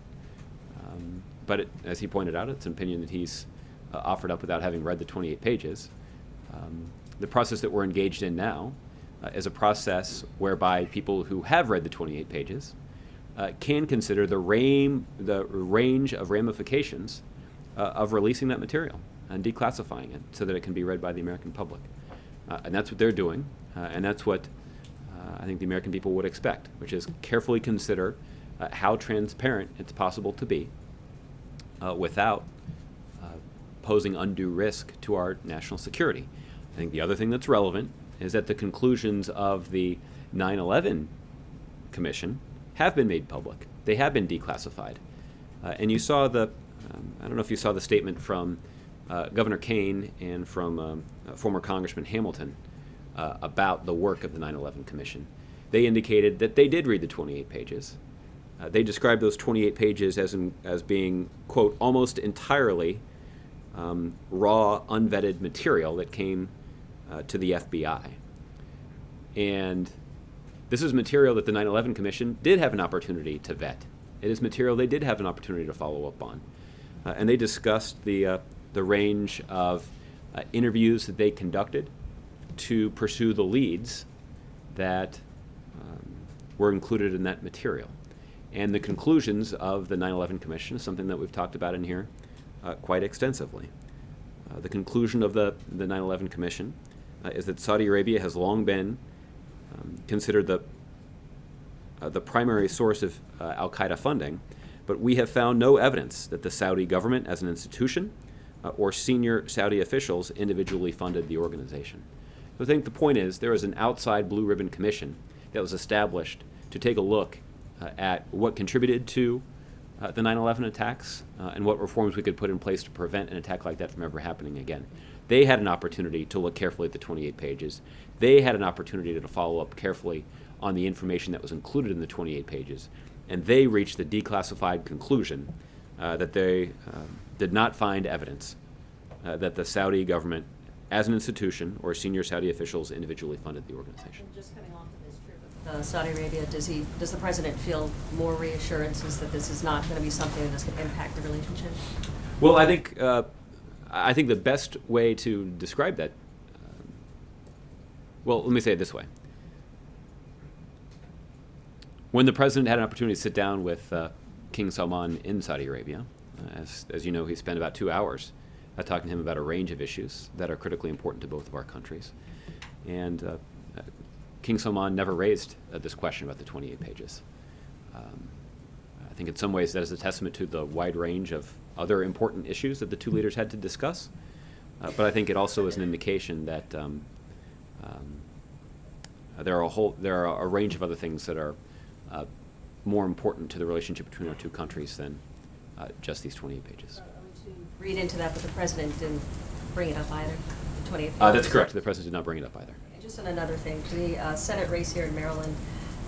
but as he pointed out, it's an opinion that he's offered up without having read the 28 pages. The process that we're engaged in now is a process whereby people who have read the 28 pages can consider the range of ramifications of releasing that material and declassifying it so that it can be read by the American public. And that's what they're doing, and that's what I think the American people would expect, which is carefully consider how transparent it's possible to be without posing undue risk to our national security. I think the other thing that's relevant is that the conclusions of the 9/11 Commission have been made public. They have been declassified. And you saw I don't know if you saw the statement from Governor Kane and from former Congressman Hamilton about the work of the 9/11 Commission. They indicated that they did read the 28 pages. They described those 28 pages as being, quote, almost entirely raw, unvetted material that came to the FBI. And this is material that the 9/11 Commission did have an opportunity to vet. It is material they did have an opportunity to follow up on. And they discussed the range of interviews that they conducted to pursue the leads that were included in that material. And the conclusions of the 9/11 Commission is something that we've talked about in here quite extensively. The conclusion of the 9/11 Commission is that Saudi Arabia has long been considered the primary source of al-Qaeda funding, but we have found no evidence that the Saudi government as an institution or senior Saudi officials individually funded the organization. So I think the point is there is an outside blue ribbon commission that was established to take a look at what contributed to the 9/11 attacks and what reforms we could put in place to prevent an attack like that from ever happening again. They had an opportunity to look carefully at the 28 pages. They had an opportunity to follow up carefully on the information that was included in the 28 pages. And they reached the declassified conclusion that they did not find evidence that the Saudi government, as an institution, or senior Saudi officials individually funded the organization. And just coming off of this trip with Saudi Arabia, does the president feel more reassurances that this is not going to be something that is going to impact the relationship? Well, I think the best way to describe that, well, let me say it this way. When the president had an opportunity to sit down with King Salman in Saudi Arabia, as you know, he spent about 2 hours talking to him about a range of issues that are critically important to both of our countries. And King Salman never raised this question about the 28 pages. I think in some ways that is a testament to the wide range of other important issues that the two leaders had to discuss. But I think it also is an indication that there are a range of other things that are more important to the relationship between our two countries than just these 28 pages. Read into that, but the president didn't bring it up either, the 28 pages. That's correct. The president did not bring it up either. And just on another thing, the Senate race here in Maryland,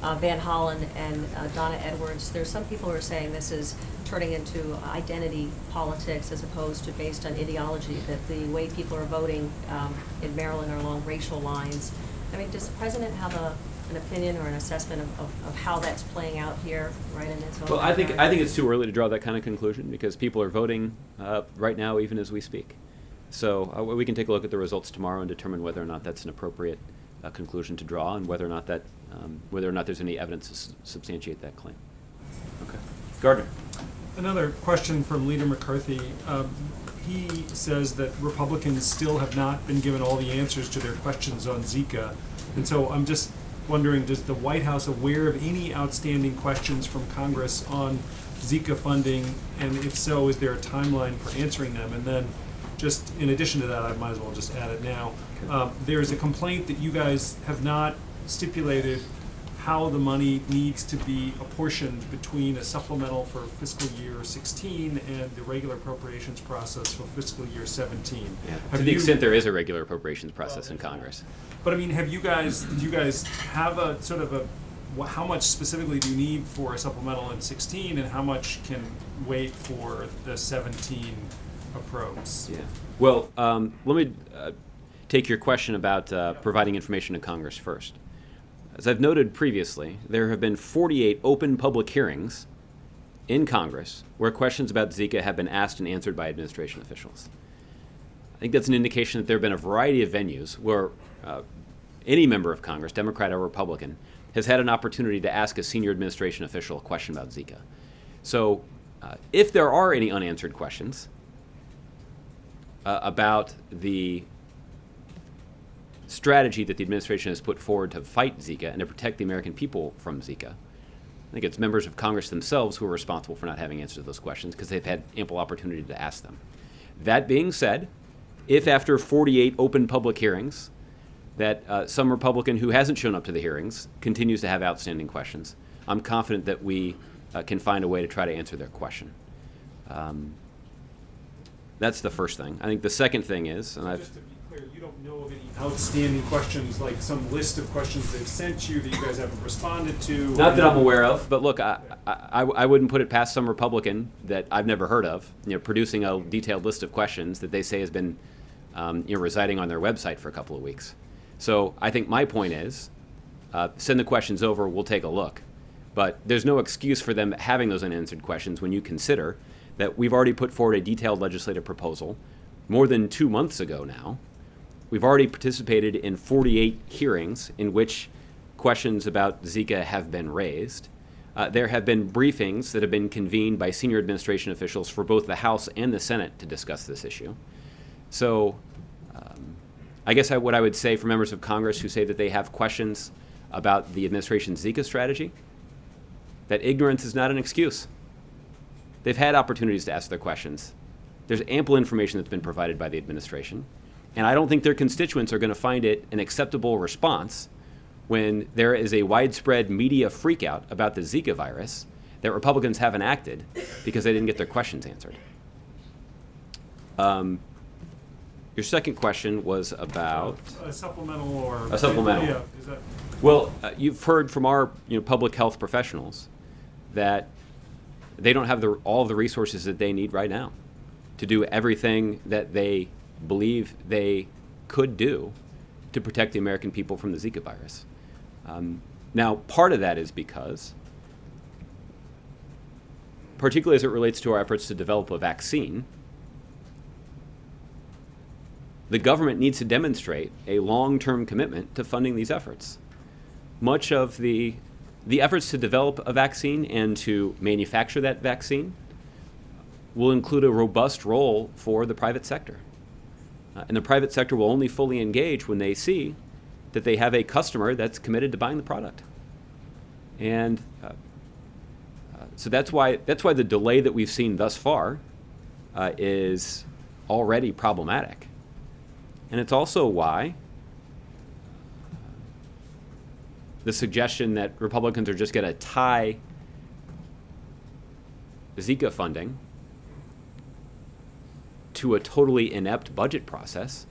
Van Hollen and Donna Edwards, there's some people who are saying this is turning into identity politics as opposed to based on ideology, that the way people are voting in Maryland are along racial lines. I mean, does the president have an opinion or an assessment of how that's playing out here, right in its own Well, I think backyard? it's too early to draw that kind of conclusion because people are voting right now, even as we speak. So we can take a look at the results tomorrow and determine whether or not that's an appropriate conclusion to draw, and whether or not there's any evidence to substantiate that claim. Okay, Gardner. Another question from Leader McCarthy. He says that Republicans still have not been given all the answers to their questions on Zika, and so I'm just wondering, does the White House aware of any outstanding questions from Congress on Zika funding, and if so, is there a timeline for answering them? And then, just in addition to that, I might as well just add it now. There's a complaint that you guys have not stipulated how the money needs to be apportioned between a supplemental for fiscal year 16 and the regular appropriations process for fiscal year 17. Yeah. Have To the you- extent there is a regular appropriations process in Congress. But I mean, do you guys have a sort of how much specifically do you need for a supplemental in 16, and how much can wait for the 17 approach? Yeah. Well, let me take your question about providing information to Congress first. As I've noted previously, there have been 48 open public hearings in Congress where questions about Zika have been asked and answered by administration officials. I think that's an indication that there have been a variety of venues where any member of Congress, Democrat or Republican, has had an opportunity to ask a senior administration official a question about Zika. So if there are any unanswered questions about the strategy that the administration has put forward to fight Zika and to protect the American people from Zika, I think it's members of Congress themselves who are responsible for not having answers to those questions because they've had ample opportunity to ask them. That being said, if after 48 open public hearings that some Republican who hasn't shown up to the hearings continues to have outstanding questions, I'm confident that we can find a way to try to answer their question. That's the first thing. I think the second thing is, and Just to be clear, you don't know of any outstanding questions, like some list of questions they've sent you that you guys haven't responded to? not that I'm aware of, but look, I wouldn't put it past some Republican that I've never heard of, producing a detailed list of questions that they say has been, residing on their website for a couple of weeks. So I think my point is, send the questions over, we'll take a look. But there's no excuse for them having those unanswered questions when you consider that we've already put forward a detailed legislative proposal more than 2 months ago now. We've already participated in 48 hearings in which questions about Zika have been raised. There have been briefings that have been convened by senior administration officials for both the House and the Senate to discuss this issue. So I guess what I would say for members of Congress who say that they have questions about the administration's Zika strategy, that ignorance is not an excuse. They've had opportunities to ask their questions. There's ample information that's been provided by the administration, and I don't think their constituents are going to find it an acceptable response when there is a widespread media freakout about the Zika virus that Republicans haven't acted because they didn't get their questions answered. Your second question was about A supplemental or... A supplemental. Yeah, is that... Well, you've heard from our public health professionals that they don't have all of the resources that they need right now to do everything that they believe they could do to protect the American people from the Zika virus. Now, part of that is because, particularly as it relates to our efforts to develop a vaccine, the government needs to demonstrate a long-term commitment to funding these efforts. Much of the efforts to develop a vaccine and to manufacture that vaccine will include a robust role for the private sector. And the private sector will only fully engage when they see that they have a customer that's committed to buying the product. And so that's why the delay that we've seen thus far is already problematic. And it's also why the suggestion that Republicans are just going to tie Zika funding to a totally inept budget process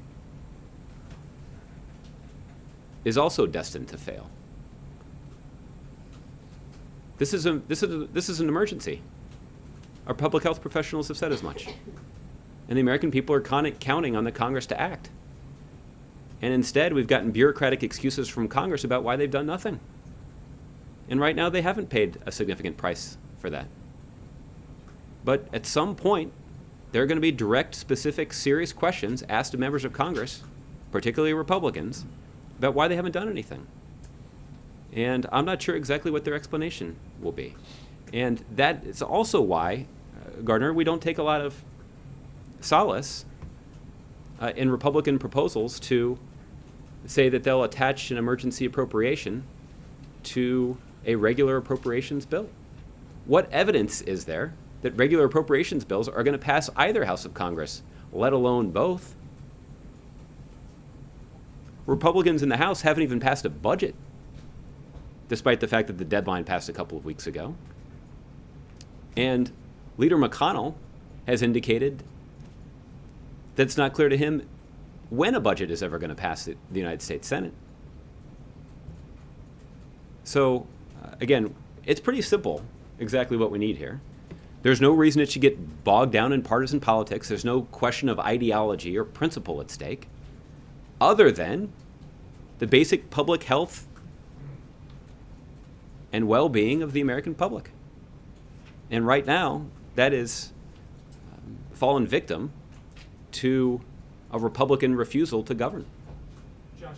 is also destined to fail. This is an emergency. Our public health professionals have said as much. And the American people are counting on the Congress to act. And instead, we've gotten bureaucratic excuses from Congress about why they've done nothing. And right now, they haven't paid a significant price for that. But at some point, there are going to be direct, specific, serious questions asked of members of Congress, particularly Republicans, about why they haven't done anything. And I'm not sure exactly what their explanation will be. And that is also why, Gardner, we don't take a lot of solace in Republican proposals to say that they'll attach an emergency appropriation to a regular appropriations bill. What evidence is there that regular appropriations bills are going to pass either House of Congress, let alone both? Republicans in the House haven't even passed a budget despite the fact that the deadline passed a couple of weeks ago. And Leader McConnell has indicated that it's not clear to him when a budget is ever going to pass the United States Senate. So, again, it's pretty simple exactly what we need here. There's no reason it should get bogged down in partisan politics. There's no question of ideology or principle at stake, other than the basic public health and well-being of the American public. And right now, that is fallen victim to a Republican refusal to govern. Josh,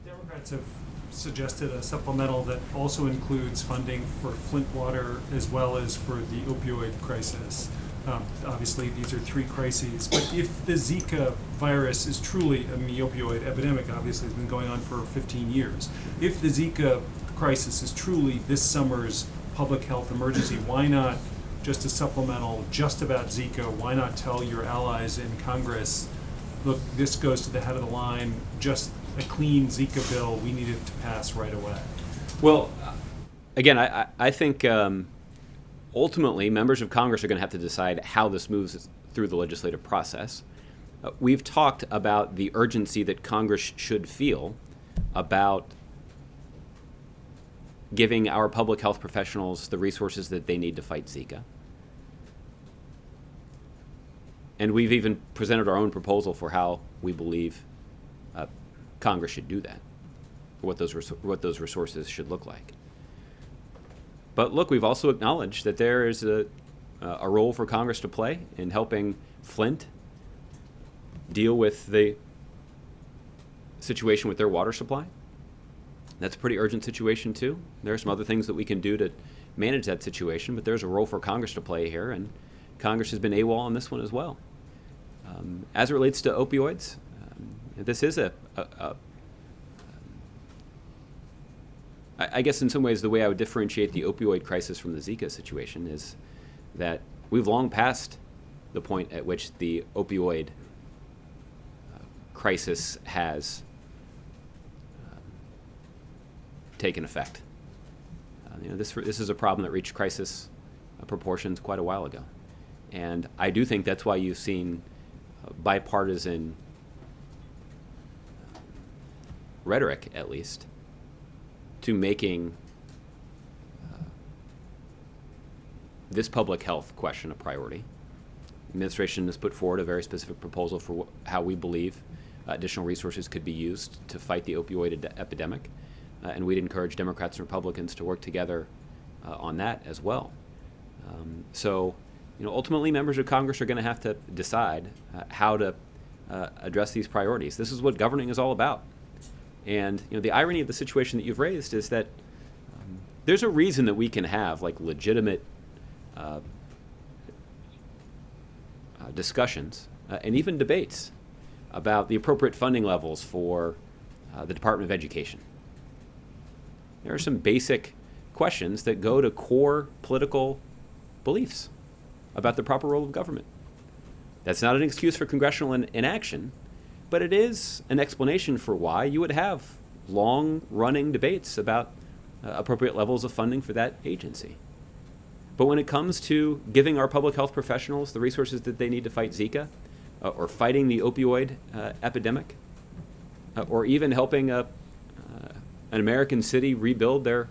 the Democrats have suggested a supplemental that also includes funding for Flint water as well as for the opioid crisis. Obviously, these are three crises, but if the Zika virus is truly, the opioid epidemic obviously has been going on for 15 years. If the Zika crisis is truly this summer's public health emergency, why not just a supplemental just about Zika? Why not tell your allies in Congress, look, this goes to the head of the line, just a clean Zika bill, we need it to pass right away? Well, again, I think ultimately members of Congress are going to have to decide how this moves through the legislative process. We've talked about the urgency that Congress should feel about giving our public health professionals the resources that they need to fight Zika. And we've even presented our own proposal for how we believe Congress should do that, what those resources should look like. But look, we've also acknowledged that there is a role for Congress to play in helping Flint deal with the situation with their water supply. That's a pretty urgent situation too. There are some other things that we can do to manage that situation, but there's a role for Congress to play here, and Congress has been AWOL on this one as well. As it relates to opioids, this is I guess in some ways the way I would differentiate the opioid crisis from the Zika situation is that we've long passed the point at which the opioid crisis has taken effect. This is a problem that reached crisis proportions quite a while ago. And I do think that's why you've seen bipartisan rhetoric, at least, to making this public health question a priority. The administration has put forward a very specific proposal for how we believe additional resources could be used to fight the opioid epidemic, and we'd encourage Democrats and Republicans to work together on that as well. So, ultimately, members of Congress are going to have to decide how to address these priorities. This is what governing is all about. And the irony of the situation that you've raised is that there's a reason that we can have legitimate discussions and even debates about the appropriate funding levels for the Department of Education. There are some basic questions that go to core political beliefs about the proper role of government. That's not an excuse for congressional inaction, but it is an explanation for why you would have long-running debates about appropriate levels of funding for that agency. But when it comes to giving our public health professionals the resources that they need to fight Zika, or fighting the opioid epidemic, or even helping an American city rebuild their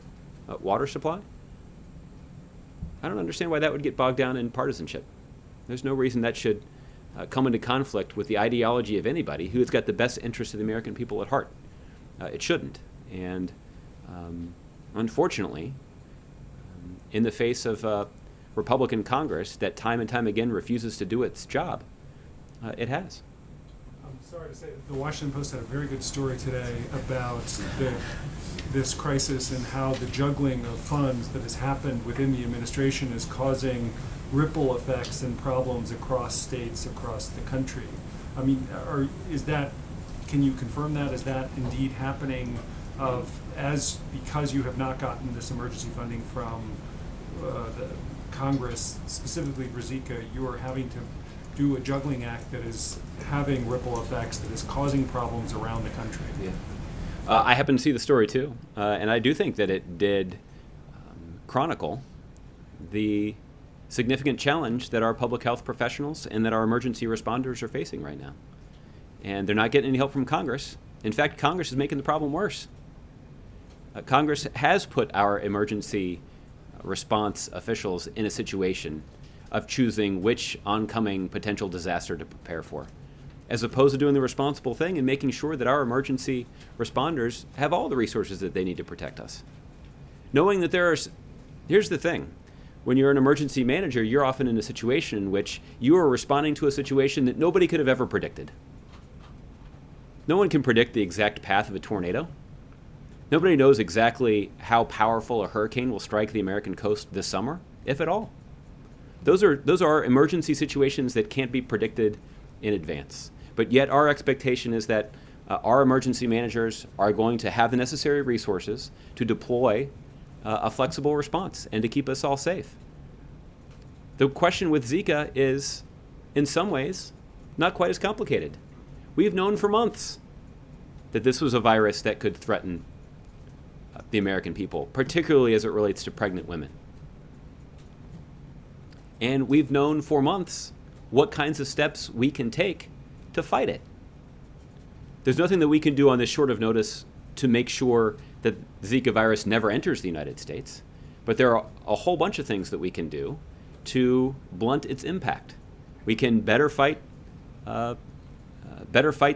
water supply, I don't understand why that would get bogged down in partisanship. There's no reason that should come into conflict with the ideology of anybody who has got the best interest of the American people at heart. It shouldn't. And unfortunately, in the face of a Republican Congress that time and time again refuses to do its job, it has. I'm sorry to say that the Washington Post had a very good story today about this crisis and how the juggling of funds that has happened within the administration is causing ripple effects and problems across states, across the country. I mean, can you confirm that? Is that indeed happening because you have not gotten this emergency funding from the Congress, specifically for Zika, you are having to do a juggling act that is having ripple effects, that is causing problems around the country? Yeah. I happened to see the story too, and I do think that it did chronicle the significant challenge that our public health professionals and that our emergency responders are facing right now. And they're not getting any help from Congress. In fact, Congress is making the problem worse. Congress has put our emergency response officials in a situation of choosing which oncoming potential disaster to prepare for, as opposed to doing the responsible thing and making sure that our emergency responders have all the resources that they need to protect us. Knowing that here's the thing, when you're an emergency manager, you're often in a situation in which you are responding to a situation that nobody could have ever predicted. No one can predict the exact path of a tornado. Nobody knows exactly how powerful a hurricane will strike the American coast this summer, if at all. Those are emergency situations that can't be predicted in advance. But yet our expectation is that our emergency managers are going to have the necessary resources to deploy a flexible response and to keep us all safe. The question with Zika is, in some ways, not quite as complicated. We've known for months that this was a virus that could threaten the American people, particularly as it relates to pregnant women. And we've known for months what kinds of steps we can take to fight it. There's nothing that we can do on this short of notice to make sure that Zika virus never enters the United States, but there are a whole bunch of things that we can do to blunt its impact. We can better fight the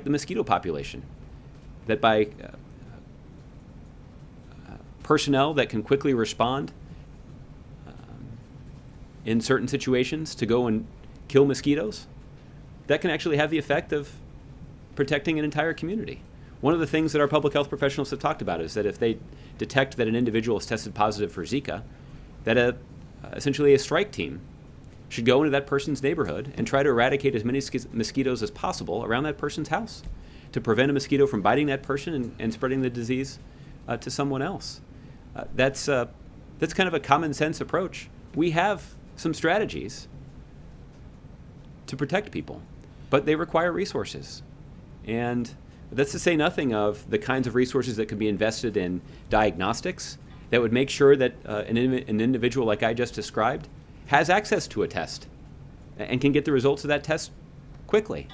mosquito population. That by personnel that can quickly respond in certain situations to go and kill mosquitoes, that can actually have the effect of protecting an entire community. One of the things that our public health professionals have talked about is that if they detect that an individual is tested positive for Zika, that essentially a strike team should go into that person's neighborhood and try to eradicate as many mosquitoes as possible around that person's house to prevent a mosquito from biting that person and spreading the disease to someone else. That's kind of a common sense approach. We have some strategies to protect people, but they require resources. And that's to say nothing of the kinds of resources that could be invested in diagnostics that would make sure that an individual like I just described has access to a test and can get the results of that test quickly.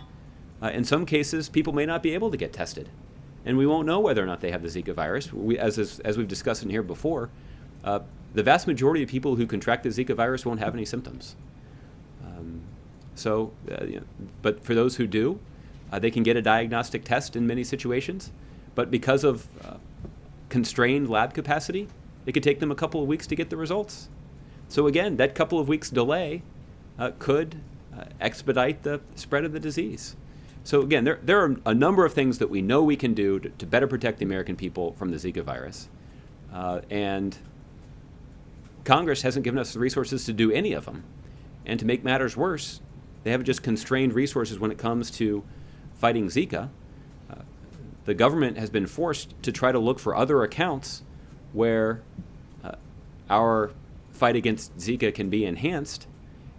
In some cases, people may not be able to get tested, and we won't know whether or not they have the Zika virus. As we've discussed in here before, the vast majority of people who contract the Zika virus won't have any symptoms. But for those who do, they can get a diagnostic test in many situations, but because of constrained lab capacity, it could take them a couple of weeks to get the results. So again, that couple of weeks delay could expedite the spread of the disease. So again, there are a number of things that we know we can do to better protect the American people from the Zika virus. And Congress hasn't given us the resources to do any of them. And to make matters worse, they have just constrained resources when it comes to fighting Zika. The government has been forced to try to look for other accounts where our fight against Zika can be enhanced.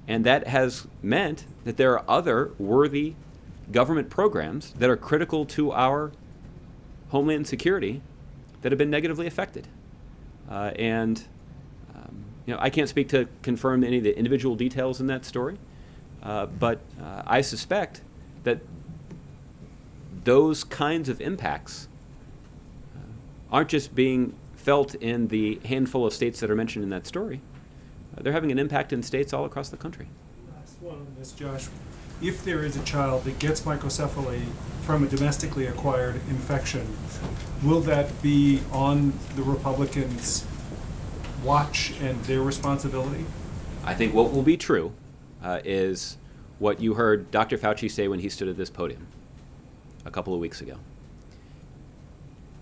And that has meant that there are other worthy government programs that are critical to our homeland security that have been negatively affected. I can't speak to confirm any of the individual details in that story, but I suspect that those kinds of impacts aren't just being felt in the handful of states that are mentioned in that story. They're having an impact in states all across the country. Last one on this, Josh. If there is a child that gets microcephaly from a domestically acquired infection, will that be on the Republicans' watch and their responsibility? I think what will be true is what you heard Dr. Fauci say when he stood at this podium a couple of weeks ago.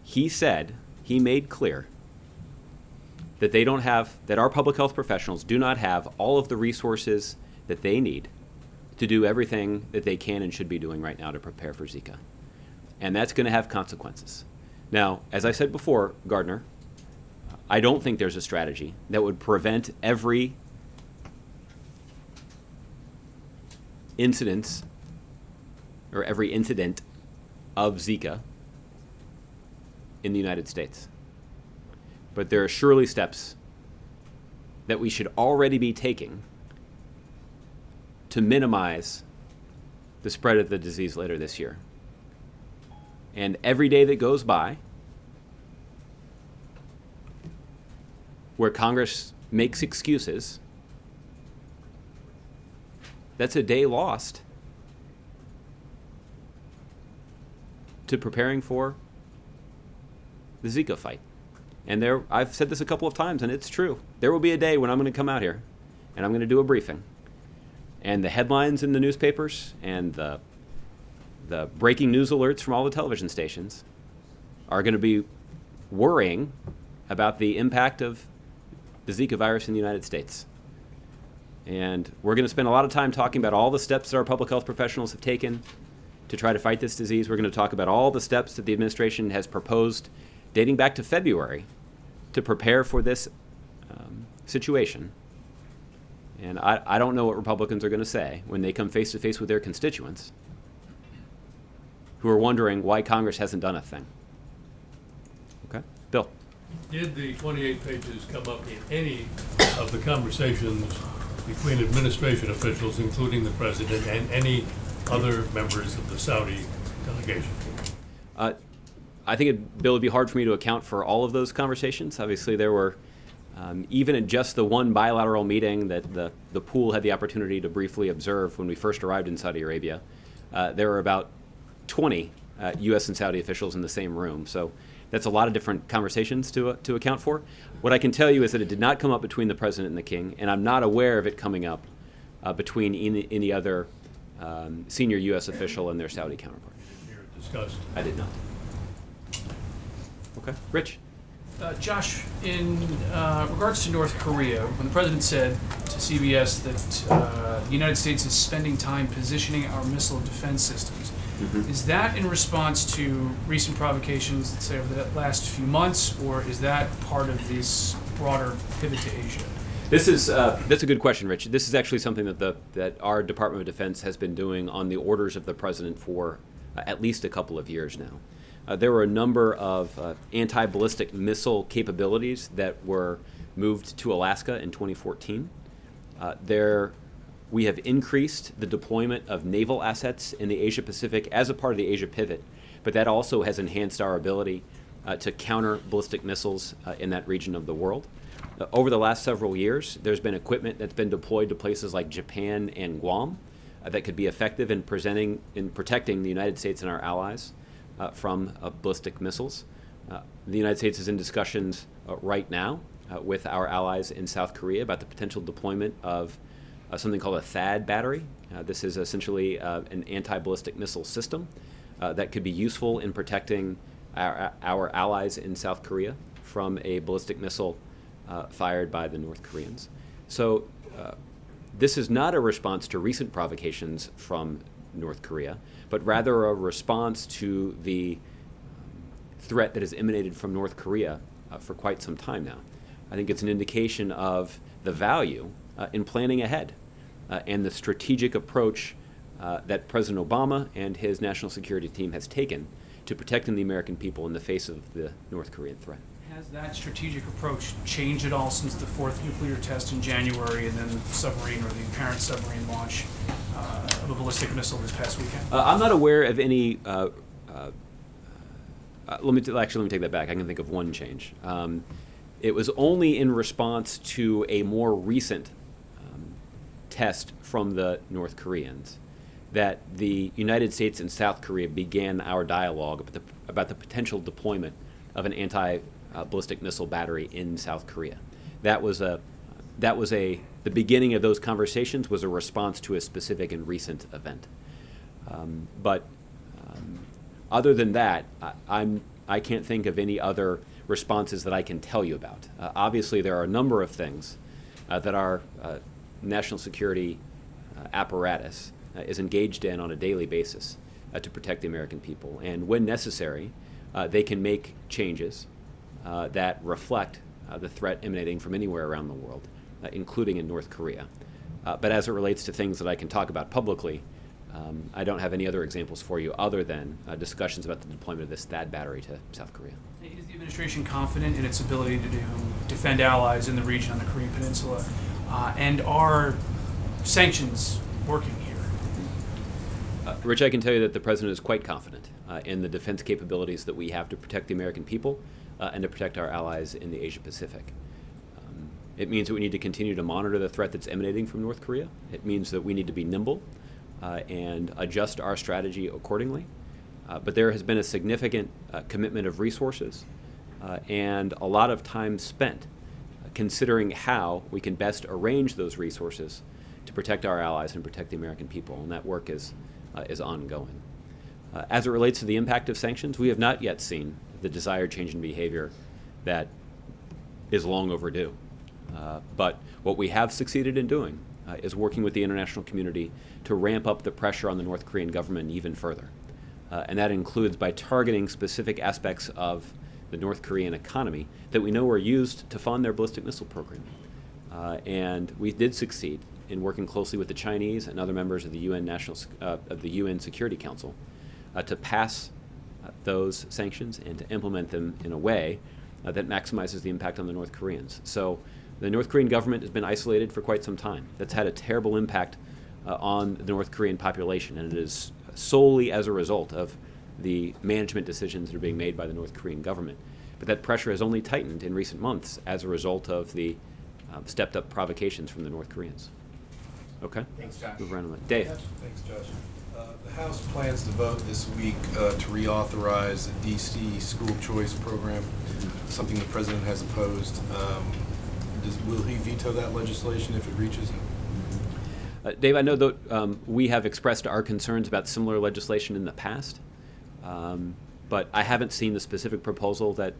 He made clear that that our public health professionals do not have all of the resources that they need to do everything that they can and should be doing right now to prepare for Zika. And that's going to have consequences. Now, as I said before, Gardner, I don't think there's a strategy that would prevent every incident of Zika in the United States. But there are surely steps that we should already be taking to minimize the spread of the disease later this year. And every day that goes by where Congress makes excuses, that's a day lost to preparing for the Zika fight. And I've said this a couple of times, and it's true. There will be a day when I'm going to come out here, and I'm going to do a briefing. And the headlines in the newspapers and the breaking news alerts from all the television stations are going to be worrying about the impact of the Zika virus in the United States. And we're going to spend a lot of time talking about all the steps that our public health professionals have taken to try to fight this disease. We're going to talk about all the steps that the administration has proposed dating back to February to prepare for this situation. And I don't know what Republicans are going to say when they come face to face with their constituents who are wondering why Congress hasn't done a thing. Okay? Bill. Did the 28 pages come up in any of the conversations between administration officials, including the president, and any other members of the Saudi delegation? I think, Bill, it would be hard for me to account for all of those conversations. Obviously, there were, even in just the one bilateral meeting that the pool had the opportunity to briefly observe when we first arrived in Saudi Arabia, there were about 20 U.S. and Saudi officials in the same room. So that's a lot of different conversations to account for. What I can tell you is that it did not come up between the president and the king, and I'm not aware of it coming up between any other senior U.S. official and their Saudi counterpart. Here discussed. I did not. Okay. Rich? Josh, in regards to North Korea, when the president said to CBS that the United States is spending time positioning our missile defense systems, is that in response to recent provocations, let's say, over the last few months, or is that part of this broader pivot to Asia? That's a good question, Rich. This is actually something that our Department of Defense has been doing on the orders of the president for at least a couple of years now. There were a number of anti-ballistic missile capabilities that were moved to Alaska in 2014. We have increased the deployment of naval assets in the Asia-Pacific as a part of the Asia pivot, but that also has enhanced our ability to counter ballistic missiles in that region of the world. Over the last several years, there's been equipment that's been deployed to places like Japan and Guam that could be effective in protecting the United States and our allies from ballistic missiles. The United States is in discussions right now with our allies in South Korea about the potential deployment of something called a THAAD battery. This is essentially an anti-ballistic missile system that could be useful in protecting our allies in South Korea from a ballistic missile fired by the North Koreans. So this is not a response to recent provocations from North Korea, but rather a response to the threat that has emanated from North Korea for quite some time now. I think it's an indication of the value in planning ahead and the strategic approach that President Obama and his national security team has taken to protecting the American people in the face of the North Korean threat. Has that strategic approach changed at all since the fourth nuclear test in January and then the submarine or the apparent submarine launch of a ballistic missile this past weekend? I'm not aware of any. Let me take that back. I can think of one change. It was only in response to a more recent test from the North Koreans that the United States and South Korea began our dialogue about the potential deployment of an anti-ballistic missile battery in South Korea. The beginning of those conversations was a response to a specific and recent event. But other than that, I can't think of any other responses that I can tell you about. Obviously, there are a number of things that our national security apparatus is engaged in on a daily basis to protect the American people. And when necessary, they can make changes that reflect the threat emanating from anywhere around the world, including in North Korea. But as it relates to things that I can talk about publicly, I don't have any other examples for you other than discussions about the deployment of this THAAD battery to South Korea. Is the administration confident in its ability to defend allies in the region on the Korean Peninsula? And are sanctions working here? Rich, I can tell you that the President is quite confident in the defense capabilities that we have to protect the American people and to protect our allies in the Asia Pacific. It means that we need to continue to monitor the threat that's emanating from North Korea. It means that we need to be nimble and adjust our strategy accordingly. But there has been a significant commitment of resources and a lot of time spent considering how we can best arrange those resources to protect our allies and protect the American people, and that work is ongoing. As it relates to the impact of sanctions, we have not yet seen the desired change in behavior that is long overdue. But what we have succeeded in doing is working with the international community to ramp up the pressure on the North Korean government even further. And that includes by targeting specific aspects of the North Korean economy that we know are used to fund their ballistic missile program. And we did succeed in working closely with the Chinese and other members of the UN Security Council to pass those sanctions and to implement them in a way that maximizes the impact on the North Koreans. So the North Korean government has been isolated for quite some time. That's had a terrible impact on the North Korean population, and it is solely as a result of the management decisions that are being made by the North Korean government. But that pressure has only tightened in recent months as a result of the stepped-up provocations from the North Koreans. Okay? Thanks, Josh. Move around a minute. Dave. Thanks, Josh. The House plans to vote this week to reauthorize the DC school choice program, something the President has opposed. Will he veto that legislation if it reaches him? Dave, I know that we have expressed our concerns about similar legislation in the past, but I haven't seen the specific proposal that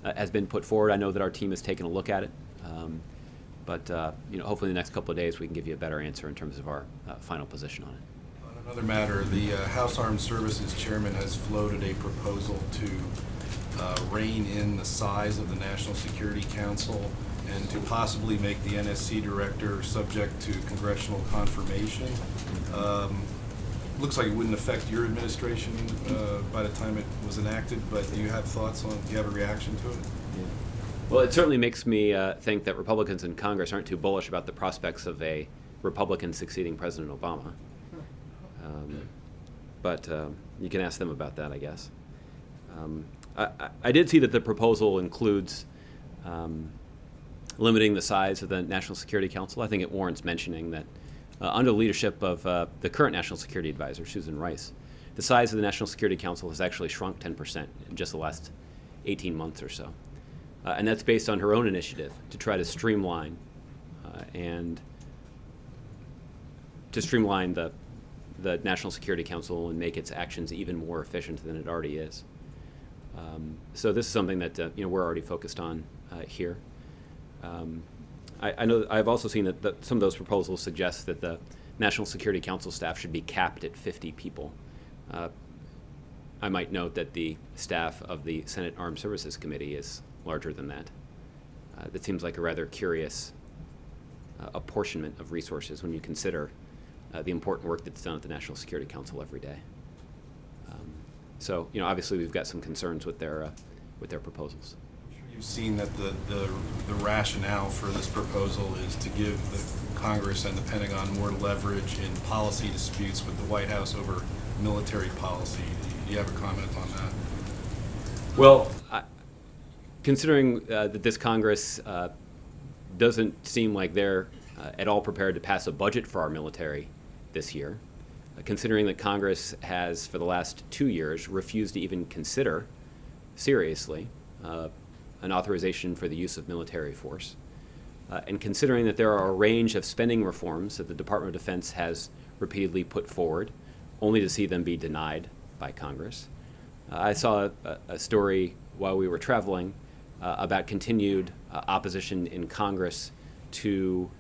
has been put forward. I know that our team has taken a look at it, but hopefully in the next couple of days we can give you a better answer in terms of our final position on it. On another matter, the House Armed Services Chairman has floated a proposal to rein in the size of the National Security Council and to possibly make the NSC director subject to congressional confirmation. Looks like it wouldn't affect your administration by the time it was enacted, but do you have thoughts on, do you have a reaction to it? Yeah. Well, it certainly makes me think that Republicans in Congress aren't too bullish about the prospects of a Republican succeeding President Obama. But you can ask them about that, I guess. I did see that the proposal includes limiting the size of the National Security Council. I think it warrants mentioning that under the leadership of the current National Security Advisor, Susan Rice, the size of the National Security Council has actually shrunk 10% in just the last 18 months or so. And that's based on her own initiative to try to streamline the National Security Council and make its actions even more efficient than it already is. So this is something that we're already focused on here. I know I've also seen that some of those proposals suggest that the National Security Council staff should be capped at 50 people. I might note that the staff of the Senate Armed Services Committee is larger than that. That seems like a rather curious apportionment of resources when you consider the important work that's done at the National Security Council every day. So obviously we've got some concerns with their proposals. You've seen that the rationale for this proposal is to give the Congress and the Pentagon more leverage in policy disputes with the White House over military policy. Do you have a comment on that? Well, considering that this Congress doesn't seem like they're at all prepared to pass a budget for our military this year, considering that Congress has for the last 2 years refused to even consider seriously an authorization for the use of military force, and considering that there are a range of spending reforms that the Department of Defense has repeatedly put forward, only to see them be denied by Congress. I saw a story while we were traveling about continued opposition in Congress to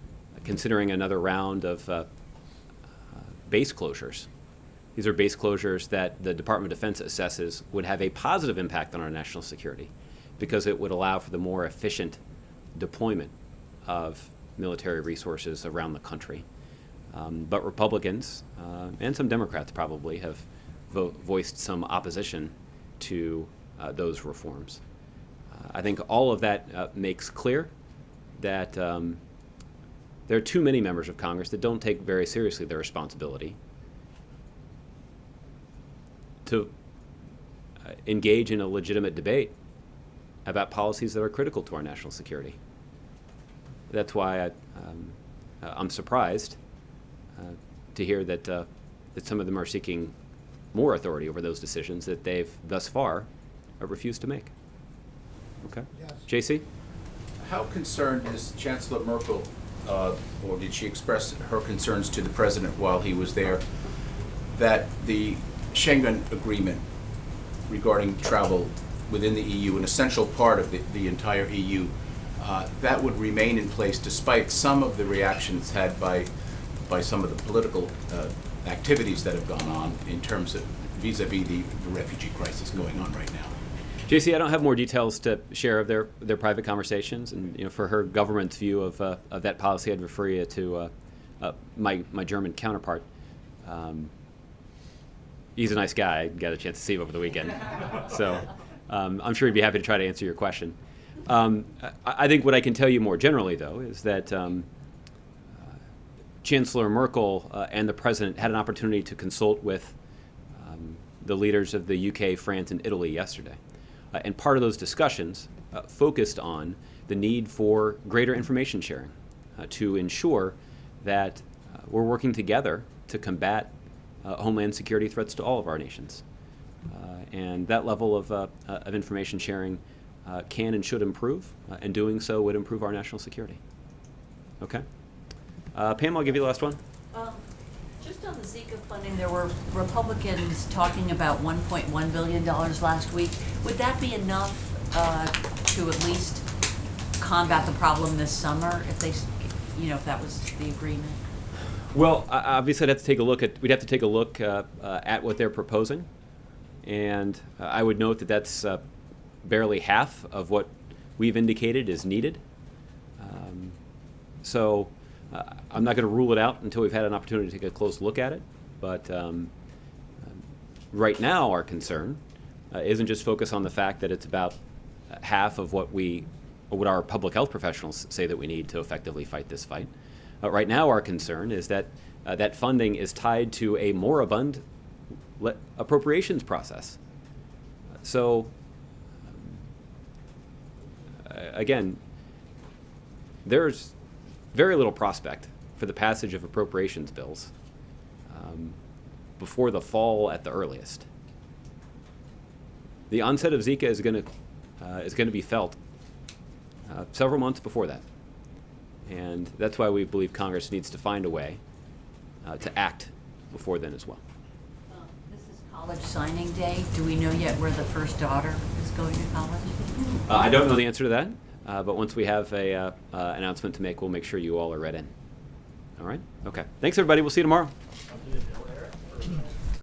considering another round of base closures. These are base closures that the Department of Defense assesses would have a positive impact on our national security because it would allow for the more efficient deployment of military resources around the country. But Republicans and some Democrats probably have voiced some opposition to those reforms. I think all of that makes clear that there are too many members of Congress that don't take very seriously their responsibility to engage in a legitimate debate about policies that are critical to our national security. That's why I'm surprised to hear that that some of them are seeking more authority over those decisions that they've thus far refused to make. Okay. Yes. JC? How concerned is Chancellor Merkel, or did she express her concerns to the President while he was there, that the Schengen Agreement regarding travel within the EU, an essential part of the entire EU, that would remain in place despite some of the reactions had by some of the political activities that have gone on in terms of vis-a-vis the refugee crisis going on right now? JC, I don't have more details to share of their private conversations, and for her government's view of that policy, I'd refer you to my German counterpart. He's a nice guy. I got a chance to see him over the weekend, so I'm sure he'd be happy to try to answer your question. I think what I can tell you more generally, though, is that Chancellor Merkel and the President had an opportunity to consult with the leaders of the UK, France, and Italy yesterday. And part of those discussions focused on the need for greater information sharing to ensure that we're working together to combat homeland security threats to all of our nations. And that level of information sharing can and should improve, and doing so would improve our national security. Okay? Pam, I'll give you the last one. Just on the Zika funding, there were Republicans talking about $1.1 billion last week. Would that be enough to at least combat the problem this summer, if they, if that was the agreement? Well, obviously, we'd have to take a look at what they're proposing, and I would note that that's barely half of what we've indicated is needed. So I'm not going to rule it out until we've had an opportunity to take a close look at it. But right now, our concern isn't just focused on the fact that it's about half of what our public health professionals say that we need to effectively fight this fight. Right now, our concern is that that funding is tied to a moribund appropriations process. So, again, there's very little prospect for the passage of appropriations bills before the fall at the earliest. The onset of Zika is going to be felt several months before that, and that's why we believe Congress needs to find a way to act before then as well. This is college signing day. Do we know yet where the first daughter is going to college? I don't know the answer to that, but once we have a announcement to make, we'll make sure you all are read in. All right? Okay. Thanks, everybody. We'll see you tomorrow.